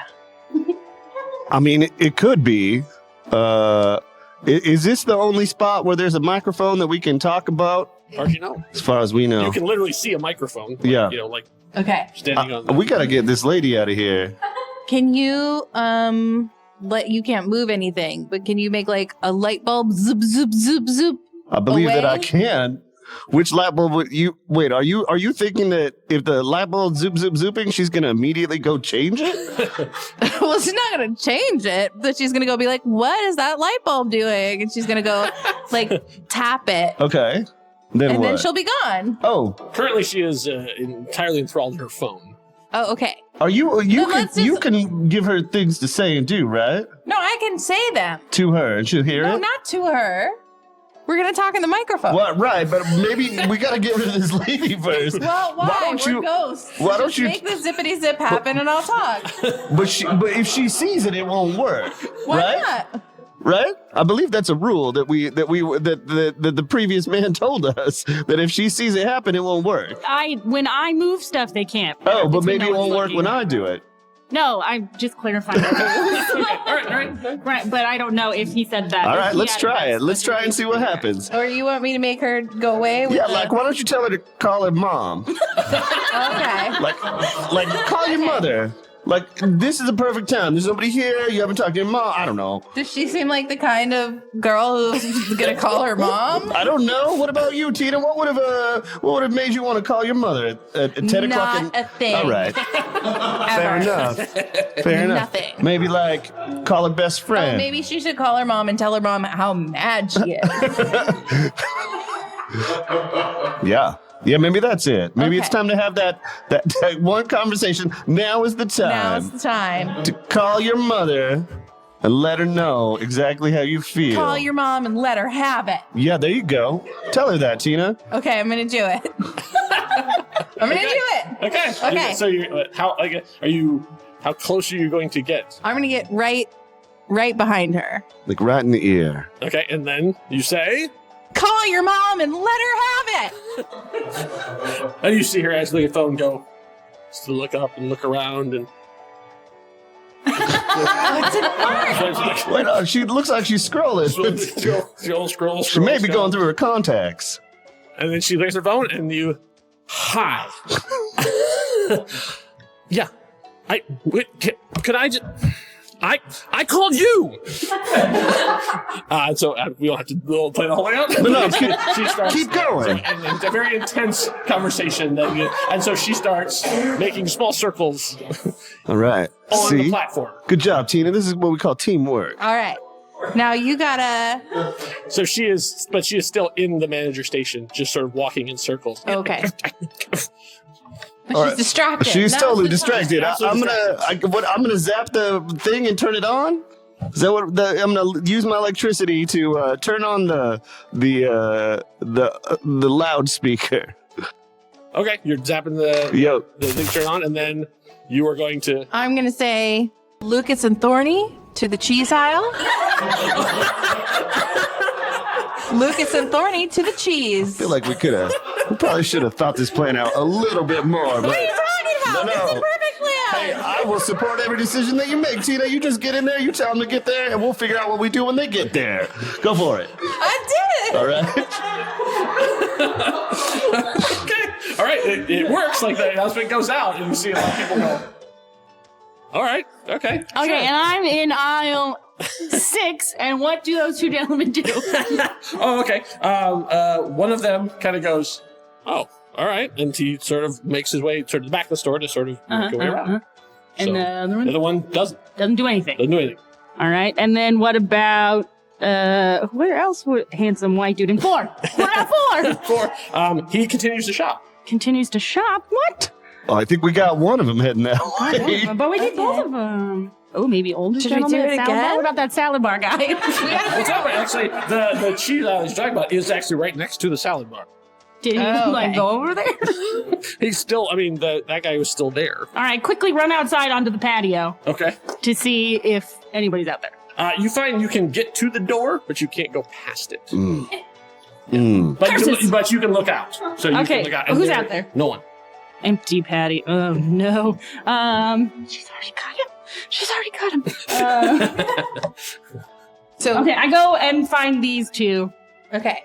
I mean, it could be. Is this the only spot where there's a microphone that we can talk about? As far as you know. As far as we know. You can literally see a microphone. Like, Yeah. You know, like Okay. standing on. We got to get this lady out of here. Can you, you can't move anything, but can you make like a light bulb zoop, zoop, zoop, zoop? I believe that I Away? can. Which light bulb would you wait? Are you thinking that if the light bulb zoop zooping, she's gonna immediately go change it? Well, she's not going to change it, but she's going to go be like, what is that light bulb doing? And she's going to go like tap it. Okay. Then And what? then she'll be gone. Oh, Currently, she is entirely enthralled in her phone. Oh, okay. are you Then let's you just- can give her things to say and do, right? No, I can say them. To her, and she'll hear No, it. not to her. We're going to talk in the microphone. Well, right, but maybe we gotta get rid of this lady first. Well, why? don't We're you- ghosts. why don't Just you- make the zippity zip happen and I'll talk. But if she sees it, it won't work. Why right? not? Right? I believe that's a rule that the previous man told us that if she sees it happen, it won't work. When I move stuff, they can't. Oh, but It's when maybe it no one's won't work looking. when I do it. No, I'm just clarifying. All right. Right, but I don't know if he said that. All If right, he let's had try that it. Let's try and see what happens. Or you want me to make her go away? With Yeah, the- like why don't you tell her to call her mom? Okay. Like call your mother. Like this is a perfect time. There's nobody here. You haven't talked to your mom. I don't know. Does she seem like the kind of girl who's gonna call her mom? I don't know. What about you, Tina? What would have made you want to call your mother at 10 o'clock? Not a thing. All right. Fair Ever. enough. Fair enough. Nothing. Maybe like call her best friend. Oh, maybe she should call her mom and tell her mom how mad she is. Yeah. Yeah, maybe that's it. Maybe it's Okay. time to have that one conversation. Now is the time Now's the time. to call your mother and let her know exactly how you feel. Call your mom and let her have it. Yeah, there you go. Tell her that, Tina. Okay, I'm gonna do it. I'm gonna do it. Okay. Okay. So how close are you going to get? I'm gonna get right behind her. Like right in the ear. Okay, and then you say, Call your mom and let her have it. and you see her actually your phone go, just to look up and look around and. What's it for? Wait, she looks like she's scrolling. Scroll. She may be going through her contacts. And then she looks at her phone and you, hi. Yeah. Could I just, I called you. We don't have to play the whole way out. No, She starts, keep going. And it's a very intense conversation. And so she starts making small circles All right. on the See? platform. Good job, Tina. This is what we call teamwork. All right. Now you gotta. So she is still in the manager station, just sort of walking in circles. Okay. But All she's right. distracted. She's Now's totally the time. distracted. I'm Absolutely gonna zap the thing and turn it on. Is that what I'm gonna use my electricity to turn on the loudspeaker? Okay, you're zapping the thing turn on, and then you are going to. I'm gonna say Lucas and Thorny to the cheese aisle. Lucas and Thorny to the cheese. I feel like we probably should have thought this plan out a little bit more. But What are you talking about? No. This is a perfect plan. hey, I will support every decision that you make, Tina. You just get in there, you tell them to get there, and we'll figure out what we do when they get there. Go for it. I did it. All right. Okay. All right. It works. Like the announcement goes out, and you see a lot of people go. All right. Okay. Okay, sure. and I'm in aisle 6, and what do those two gentlemen do? Oh, okay. One of them kind of goes, "Oh, all right," and he sort of makes his way sort of the back of the store to sort of work your way around. And So, the other one the other one doesn't doesn't do anything. do anything. All right, and then what about where else would handsome white dude in 4? What about 4? He continues to shop. Continues to shop. What? Oh, I think we got one of them heading that way. But we did both of them. Oh, maybe older Should we gentleman do at it salad bar? again? What about that salad bar guy? It's not right. Actually, the cheese I was talking about is actually right next to the salad bar. Did he go over there? He's still. I mean, that guy was still there. All right, quickly run outside onto the patio Okay. to see if anybody's out there. You find you can get to the door, but you can't go past it. Mm. But you can look out. So you Okay, can look out. And who's out there? No one. Empty patty. Oh no. She's already got him. She's already got him. So Okay, I go and find these two. okay.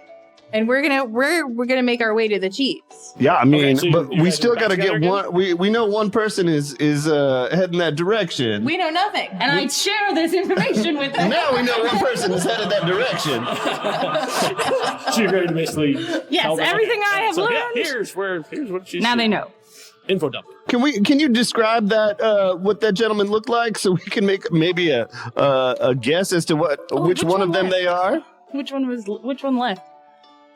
And we're gonna make our way to the cheese. Yeah, I mean, Okay, so but you we guys still are back got to get together one. We know one person is heading that direction. We know nothing. And I share this information with them. Now we know one person is headed that direction. So you're ready to basically. Yes, tell them, everything I have yeah, learned. here's what she's. Now they know. Info dump. Can you describe that what that gentleman looked like so we can make maybe a guess as to which one of them left? they are? Which one left?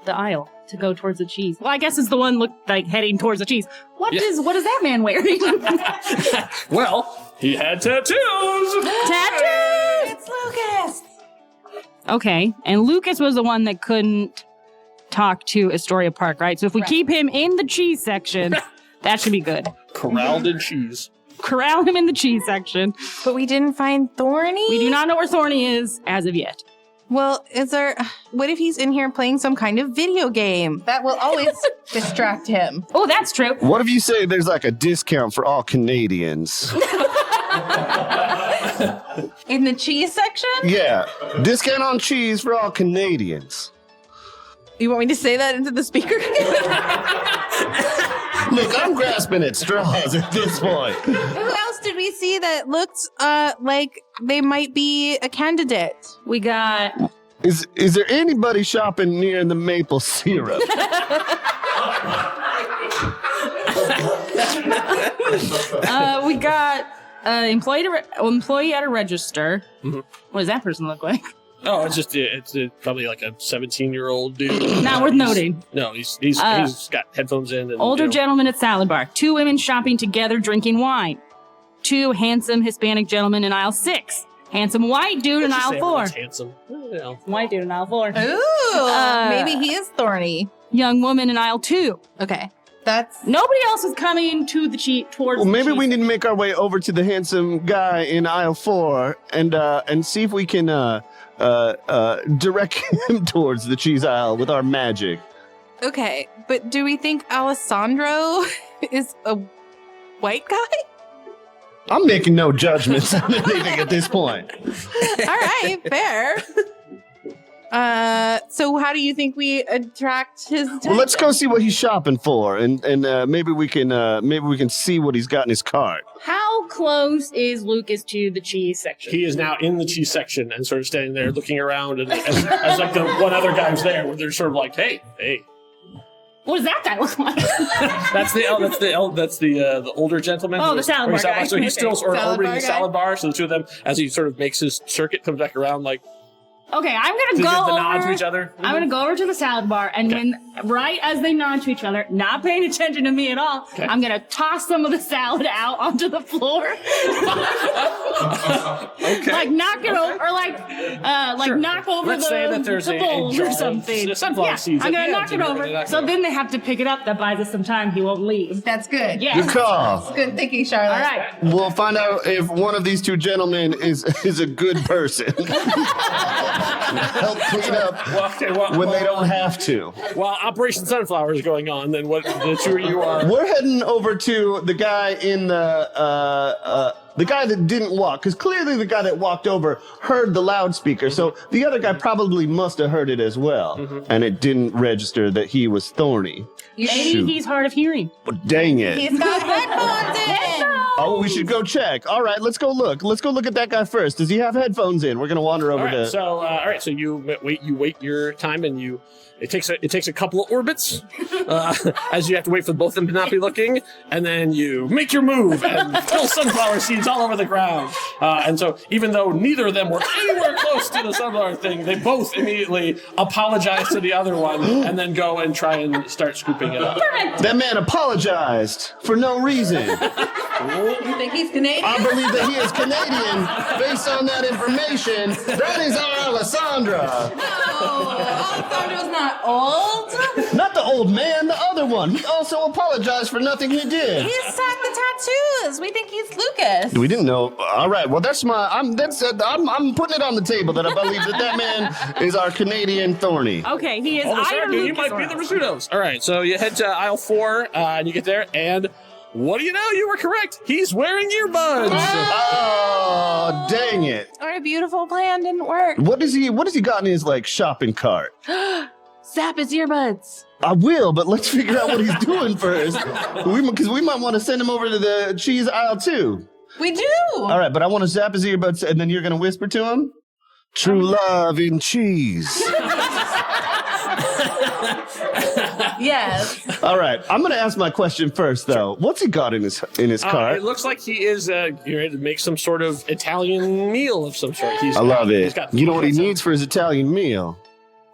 The aisle to go towards the cheese. Well, I guess it's the one looked like heading towards the cheese. What is that man wearing? Well, he had tattoos. Tattoos! It's Lucas. Okay, and Lucas was the one that couldn't talk to Astoria Park, right? So if we keep him in the cheese section, that should be good. Corralled in cheese. Corral him in the cheese section. But we didn't find Thorny. We do not know where Thorny is as of yet. Well, what if he's in here playing some kind of video game? That will always distract him. Oh, that's true. What if you say there's like a discount for all Canadians? In the cheese section? Yeah, discount on cheese for all Canadians. You want me to say that into the speaker? Look, I'm grasping at straws at this point. Who else did we see that looked like they might be a candidate? We got Is there anybody shopping near the maple syrup? we got employee at a register. Mm-hmm. What does that person look like? Oh, it's probably like a 17-year-old dude. Not worth noting. No, he's got headphones in. And, Older you know, gentleman at salad bar. 2 women shopping together drinking wine. 2 handsome Hispanic gentlemen in aisle 6. Handsome white dude in let's just aisle say 4. everyone's handsome. You know. White dude in aisle 4. Ooh, maybe he is Thorny. Young woman in aisle 2. Okay, that's Nobody else is coming to the towards Well, the maybe cheese. we need to make our way over to the handsome guy in aisle 4 and see if we can direct him towards the cheese aisle with our magic. okay. But do we think Alessandro is a white guy? I'm making no judgments on anything at this point. All right, fair. So how do you think we attract his attention? Well, let's go see what he's shopping for, and maybe we can see what he's got in his cart. How close is Lucas to the cheese section? He is now in the cheese section and sort of standing there looking around, and as like the one other guy was there, where they're sort of like, hey. What does that guy look like? That's the older gentleman. Oh, who the is- salad bar guy. So he's still Okay. sort of Salad orbiting bar the guy. salad bar. So the two of them, as he sort of makes his circuit, comes back around like Okay, I'm to gonna give go the nod to over. each other. I'm gonna go over to the salad bar, and when right as they nod to each other, not paying attention to me at all, Okay. I'm gonna toss some of the salad out onto the floor, Okay. like knock it over, or like Sure. knock over Let's say that there's the a bowls jar or of something. sunflower seeds I'm at gonna the knock end, it so over, you're not so gonna- then they have to pick it up. That buys us some time. He won't leave. That's good. Yeah. Good call. Good thinking, Charlotte. All right. We'll find out if one of these two gentlemen is a good person. help clean up when they don't have to. While Operation Sunflower is going on, then what the two of you are? We're heading over to the guy in the guy that didn't walk, because clearly the guy that walked over heard the loudspeaker, so the other guy probably must have heard it as well, and it didn't register that he was thorny. Maybe he's hard of hearing. Dang it. He's got headphones in. Oh, we should go check. All right, let's go look. Let's go look at that guy first. Does he have headphones in? We're gonna wander over to. All right. So you wait your time, and it takes a couple of orbits, as you have to wait for both of them to not be looking, and then you make your move and fill sunflower seeds all over the ground. And so even though neither of them were anywhere close to the sunflower thing, they both immediately apologize to the other one, and then go and try and start scooping it up. That man apologized for no reason. You think he's Canadian? I believe that he is Canadian based on that information. That is our Alessandra. No, Alessandro's not old. Not the old man, the other one. He also apologized for nothing he did. He's sacked the tattoos. We think he's Lucas. We didn't know. All right. Well, I'm putting it on the table that I believe that man is our Canadian Thorny. Okay, he is Oh, either sorry, Lucas you might or be the us. Rizzutos. All right, so you head to aisle 4, and you get there, and what do you know? You were correct. He's wearing earbuds. Oh, dang it. Our beautiful plan didn't work. What does he got in his shopping cart? Zap his earbuds. I will, but let's figure out what he's doing first. Because we might want to send him over to the cheese aisle too. We do. All right, but I want to zap his earbuds, and then you're going to whisper to him? True love in cheese. Yes. All right, I'm going to ask my question first, though. What's he got in his cart? It looks like he is ready to make some sort of Italian meal of some sort. I love it. You know what he needs for his Italian meal?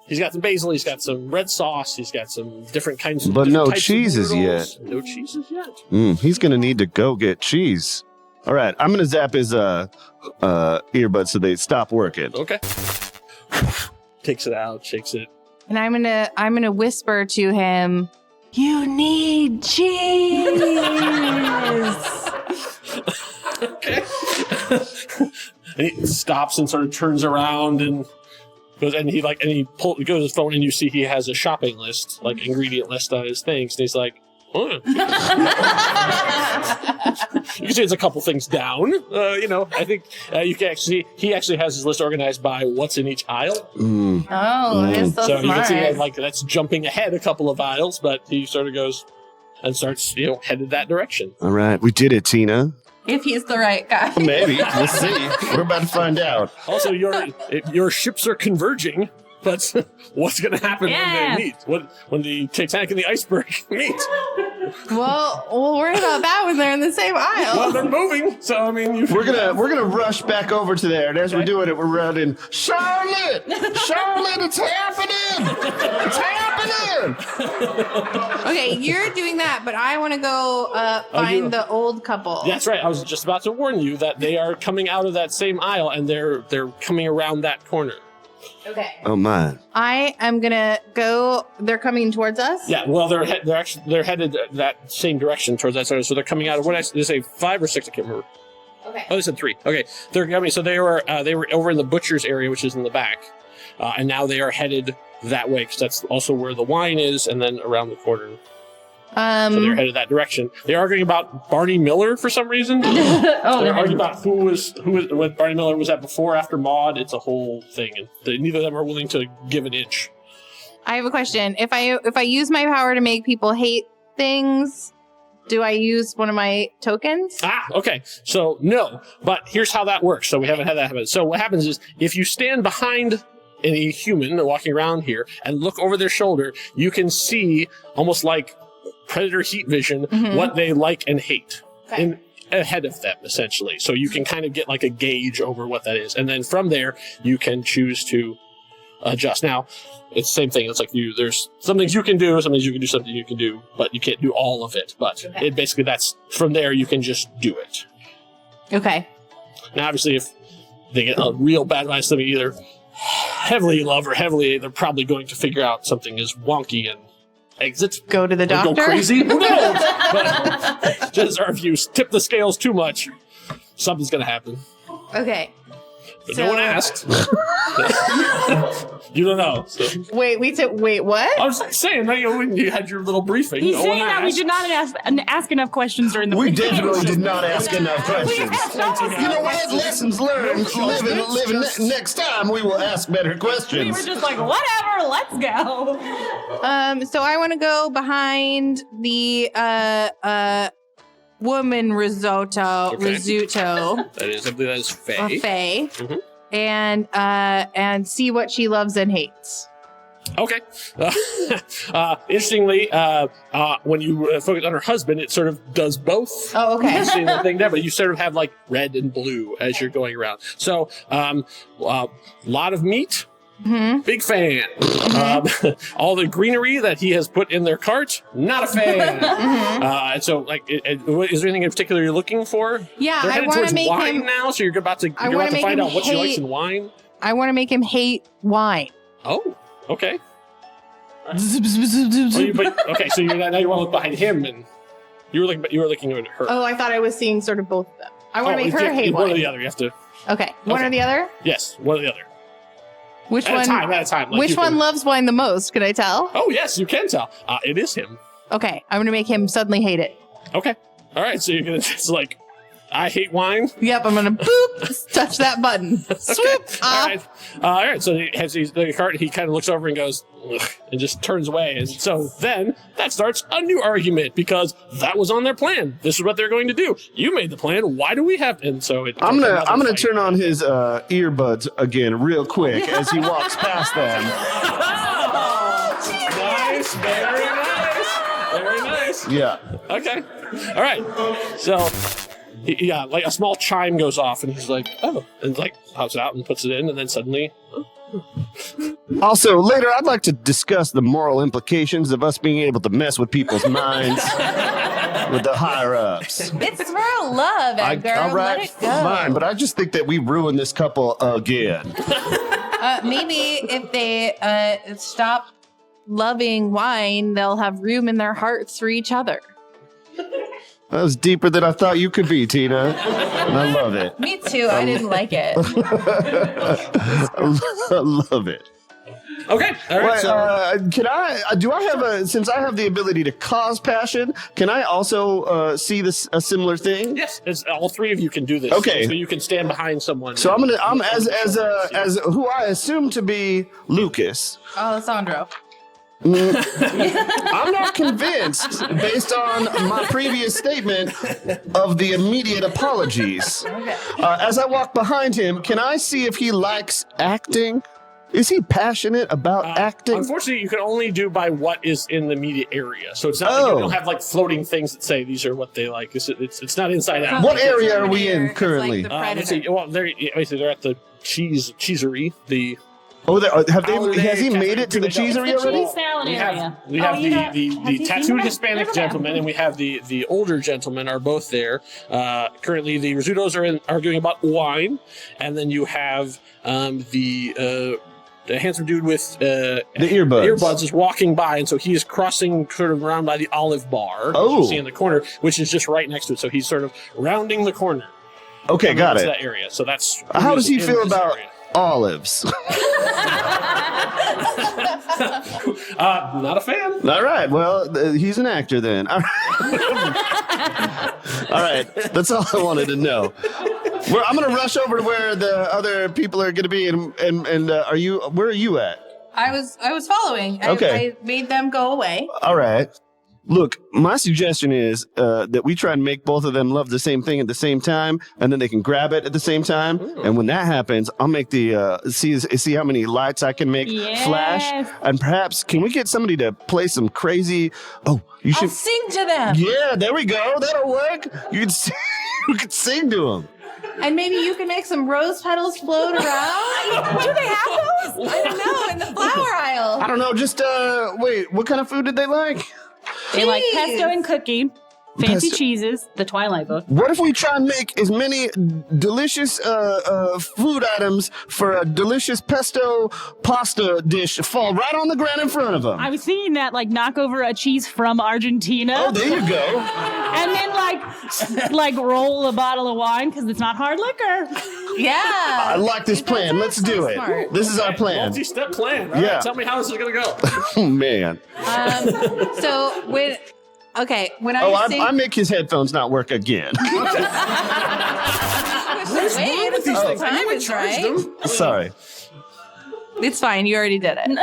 He's got some basil. He's got some red sauce. He's got some different kinds of. But no types of cheeses noodles. yet. No cheeses yet. He's going to need to go get cheese. All right, I'm going to zap his earbuds so they stop working. Okay. Takes it out, shakes it. And I'm gonna whisper to him, "You need cheese." Okay. And he stops and sort of turns around and goes, and he goes to his phone, and you see he has a shopping list, like ingredient list on his things, and he's like, huh. You can see it's a couple things down. I think he actually has his list organized by what's in each aisle. Oh, it's so So you smart. can see that's jumping ahead a couple of aisles, but he sort of goes and starts, headed that direction. All right, we did it, Tina. If he's the right guy. Maybe. We'll see. We're about to find out. Also, your ships are converging, but what's going to happen when they meet? When the Titanic and the iceberg meet? Well, we'll worry about that when they're in the same aisle. Well, they're moving, so I mean, We're gonna rush back over to there, and as we're doing it, we're running. Charlotte, it's happening! It's happening! Okay, you're doing that, but I want to go find the old couple. That's right. I was just about to warn you that they are coming out of that same aisle, and they're coming around that corner. Okay. Oh my! I am gonna go. They're coming towards us. Yeah. Well, they're headed that same direction towards that side. So they're coming out of, what did they say, 5 or 6? I can't remember. Okay. Oh, they said 3. Okay. They're coming. So they were over in the butcher's area, which is in the back, and now they are headed that way because that's also where the wine is, and then around the corner. So they're headed that direction. They're arguing about Barney Miller for some reason. They're arguing about who was what Barney Miller was at before, after Maud. It's a whole thing, and neither of them are willing to give an inch. I have a question. If I use my power to make people hate things, do I use one of my tokens? Okay. So no, but here's how that works. So we haven't had that happen. So what happens is if you stand behind any human walking around here and look over their shoulder, you can see almost like predator heat vision what they like and hate ahead of them, essentially. So you can kind of get like a gauge over what that is, and then from there you can choose to adjust. Now it's the same thing. It's like there's some things you can do, some things you can do, something you can do, but you can't do all of it. But it basically, that's from there you can just do it. Okay. Now obviously if they get a real bad advice, they either heavily love or heavily, they're probably going to figure out something is wonky and exit. Go to the doctor. Go crazy. Who knows? But chances are, if you tip the scales too much, something's going to happen. Okay. But no one asked. You don't know. So. Wait, what? I was saying, when you had your little briefing. He's no saying one that we asked. did not ask enough questions during the We briefing. definitely did not ask enough questions. You know what? Lessons learned. Living next time, we will ask better We were questions. just like, whatever, let's go. So I want to go behind the woman risotto. Okay. Risotto. That is, I believe that is Faye. Faye. Mhm. And see what she loves and hates. Okay. Interestingly, when you focus on her husband, it sort of does both. Oh, okay. You see the thing there, but you sort of have like red and blue as you're going around. So, lot of meat. Mm-hmm. Big fan. All the greenery that he has put in their cart, not a fan. And so, like, is there anything in particular you're looking for? Yeah, They're I headed want towards to make wine him. now, so you're about to wanna make find him out what she likes hate- in wine. I want to make him hate wine. Oh, okay. Okay, so you now you want to look behind him, and you were looking at her. Oh, I thought I was seeing sort of both of them. I want to make you her have- hate one or wine. the other. You have to. Okay, one Okay. or the other. Yes, one or the other. Which At one? a time. Like Which you one can- loves wine the most? Can I tell? Oh, yes, you can tell. It is him. Okay, I'm gonna make him suddenly hate it. Okay. All right. So you're gonna just like, I hate wine. Yep, I'm gonna boop, touch that button, swoop All off. right. All right. So he has the cart. He kind of looks over and goes, "Ugh," and just turns away. And so then that starts a new argument because that was on their plan. This is what they're going to do. You made the plan. Why do we have? And so I'm another gonna fight. turn on his earbuds again real quick as he walks past them. Nice. Very nice. Very nice. Yeah. Okay. All right. So, yeah, like a small chime goes off, and he's like, "Oh," and like pops it out and puts it in, and then suddenly, Also, later, I'd like to discuss the moral implications of us being able to mess with people's minds with the higher ups. It's for love, Edgar. All right, Let it go. fine, but I just think that we ruined this couple again. Maybe if they stop loving wine, they'll have room in their hearts for each other. That was deeper than I thought you could be, Tina. And I love it. Me too. I didn't like it. I love it. okay, all right. Wait, do I have since I have the ability to cause passion, can I also see a similar thing? Yes, all three of you can do this. Okay. So you can stand behind someone. So I'm as who I assume to be Lucas. Alessandro. I'm not convinced based on my previous statement of the immediate apologies. Okay. As I walk behind him, can I see if he likes acting? Is he passionate about acting? Unfortunately, you can only do by what is in the immediate area. So it's not like Oh. you don't have like floating things that say these are what they like. It's not inside out. What area are we in It's currently? like the Let's see. predator. Well, they're at the cheesery. The Has he made it to the cheesery It's the already? cheese salad we area. have we have Oh, you have the you seen tattooed that? Hispanic Never gentleman, been. and we have the older gentleman are both there. Currently, the risottos are arguing about wine, and then you have the handsome dude with The earbuds. earbuds is walking by, and so he is crossing sort of around by the olive bar. Oh. Which you see in the corner, which is just right next to it. So he's sort of rounding the corner. Okay, got into it. That area. So that's How does he in feel this about area. olives? Not a fan. All right. Well, he's an actor then. All right. That's all I wanted to know. I'm going to rush over to where the other people are going to be. And are you? Where are you at? I was following. Okay. I made them go away. All right. Look, my suggestion is that we try and make both of them love the same thing at the same time, and then they can grab it at the same time. Ooh. And when that happens, I'll make the see how many lights I can make flash. Yes. And perhaps can we get somebody to play some crazy? Oh, you I'll should. sing to them. Yeah, there we go. That'll work. You can sing, you can sing to them. And maybe you can make some rose petals float around. Do they have those? I don't know. In the flower aisle. I don't know. Just wait. What kind of food did they like? They like Jeez. pesto and cookie, fancy Pesto. cheeses, the Twilight book. What if we try and make as many delicious food items for a delicious pesto pasta dish fall right on the ground in front of them? I was thinking that, like, knock over a cheese from Argentina. Oh, there you go. And then, like roll a bottle of wine because it's not hard liquor. Yeah. I like this plan. Let's do it. smart. This is our plan. Multi-step plan. All Yeah. right, tell me how this is going to go. Oh, man. So when I Oh, sing, I make his headphones not work again. What's wrong with these things? time I is charged right. them. Sorry. It's fine. You already did it.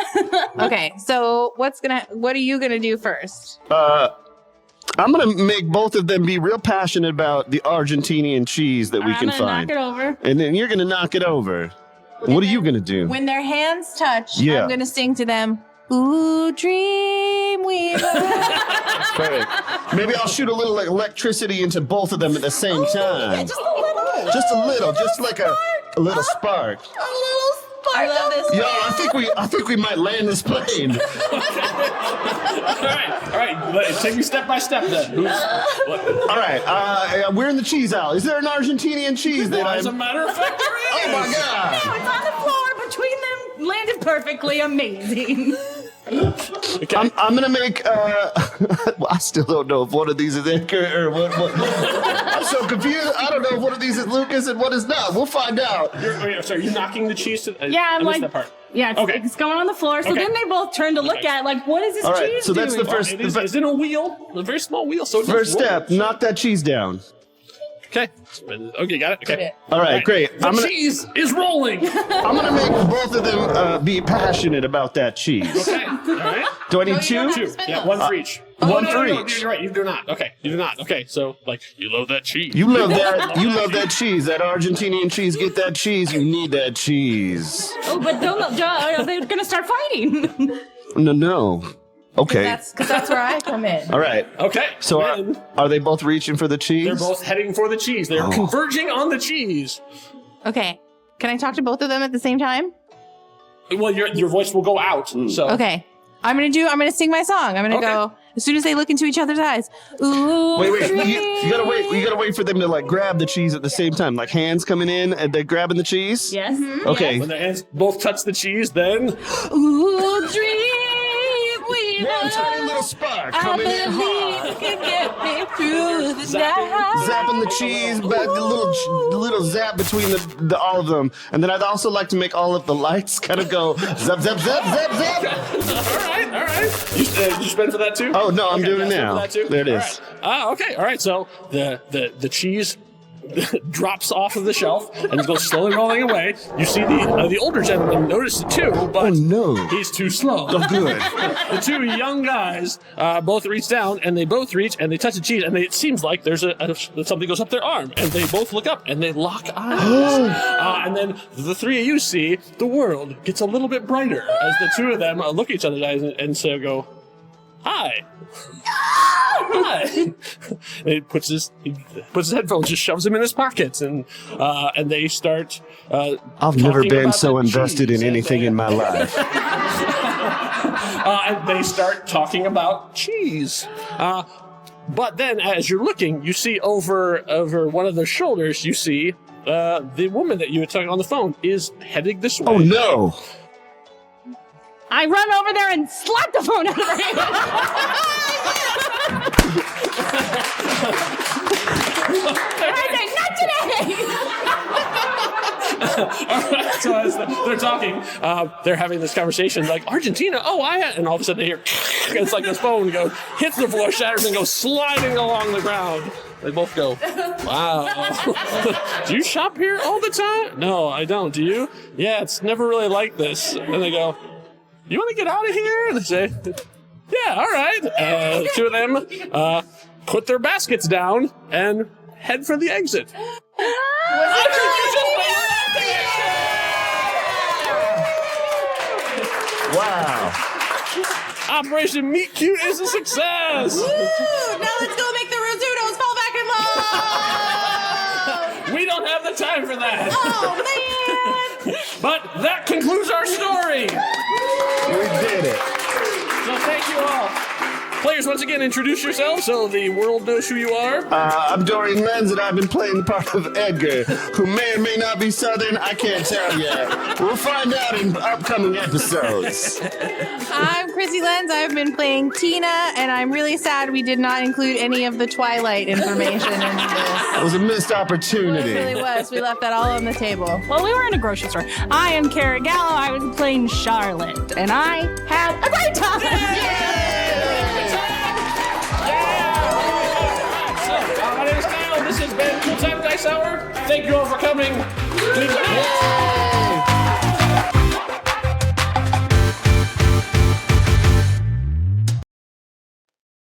Okay. So what are you gonna do first? I'm going to make both of them be real passionate about the Argentinian cheese that we can I'm gonna find. knock it over. And then you're going to knock it over. What are you going to do? When their hands touch, Yeah. I'm gonna sing to them. Ooh, dream weaver. Perfect. Maybe I'll shoot a little like electricity into both of them at the same time. Just a little. Just a little, just like a little spark. A little spark. I love this. Yo, I think we might land this plane. All right. Take me step by step then. All right, we're in the cheese aisle. Is there an Argentinian cheese that As a I'm? matter of fact, there is. Oh my god! No, it's on the floor between them. Landed perfectly. Amazing. Okay. I'm gonna make. Well, I still don't know if one of these is Edgar or what. I'm so confused. I don't know if one of these is Lucas and what is not. We'll find out. Sorry, you're knocking the cheese to. Yeah, I'm I missed like, that part. yeah, it's going on the floor. So Okay. then they both turn to look at it, like, what is this All right, cheese so that's doing? the first. It is, it's in a wheel, a very small wheel. So it First just step: rolls. knock that cheese down. Okay. Okay, got it. Okay. All right, great. The cheese is rolling. I'm gonna make both of them be passionate about that cheese. Okay. All right. Do I need No, you two? don't have Two. to spin Yeah, those. one for each. One No, for no, each. You're right. You do not. Okay. You do not. Okay. So, like, you love that cheese. You love that. You love that cheese. That Argentinian cheese. Get that cheese. You need that cheese. Oh, but they're going to start fighting. No. Okay. Because that's where I come in. All right. Okay. So then are they both reaching for the cheese? they're both heading for the cheese. They're converging on the cheese. Okay. Can I talk to both of them at the same time? Well, your voice will go out. So Okay. I'm gonna sing my song. I'm gonna Okay. go as soon as they look into each other's eyes. Ooh, Wait. You dream. gotta wait. You gotta wait for them to like grab the cheese at the same time. Like hands coming in and they're grabbing the cheese. Yes. Okay. when their hands both touch the cheese, then Ooh, dream weaver. One tiny little spark I coming in hot. believe you can get me through the night. Zapping the cheese, but the little zap between the all of them, and then I'd also like to make all of the lights kind of go zap zap zap zap zap. all right. You spend for that too? Oh no, I'm doing it spend now. for that too? There it All is. right. Okay. All right. So the cheese drops off of the shelf and goes slowly rolling away. You see the older gentleman notice it too, but Oh no. he's too slow. Oh good. The two young guys both reach down, and they both reach, and they touch the cheese, and it seems like there's something goes up their arm, and they both look up, and they lock eyes. And then the three of you see the world gets a little bit brighter as the two of them look at each other's eyes and so go, "Hi." Hi. He puts his headphones, just shoves them in his pockets, and they start. I've never talking been about so the invested cheese, in and anything in my life. and they start talking about cheese. But then, as you're looking, you see over one of their shoulders, you see the woman that you were talking on the phone is heading this way. Oh no. I run over there and slap the phone out of her hand. I say, not today. All right, so as they're talking, they're having this conversation like, Argentina, and all of a sudden they hear, it's like this phone hits the floor, shatters, and goes sliding along the ground. They both go, wow. Do you shop here all the time? No, I don't. Do you? Yeah, it's never really like this. And they go, you want to get out of here? And they say, yeah, all right. Two of them put their baskets down and head for the exit. Wow. Operation Meet Cute is a success. Woo! Now let's go make the Rizzutos fall back in love. We don't have the time for that. Oh man! But that concludes our story. We did it. So thank you all. Players once again introduce yourself so the world knows who you are. I'm Dorian Lenz, and I've been playing the part of Edgar, who may or may not be Southern. I can't tell yet. We'll find out in upcoming episodes. I'm Krissy Lenz. I've been playing Tina, and I'm really sad we did not include any of the Twilight information in this. It was a missed opportunity. It really was. We left that all on the table. Well, we were in a grocery store. I am Cara Gallo. I was playing Charlotte, and I had a great time. My name is Kyle. This has been Cool Time Dice Hour. Thank you all for coming. Please.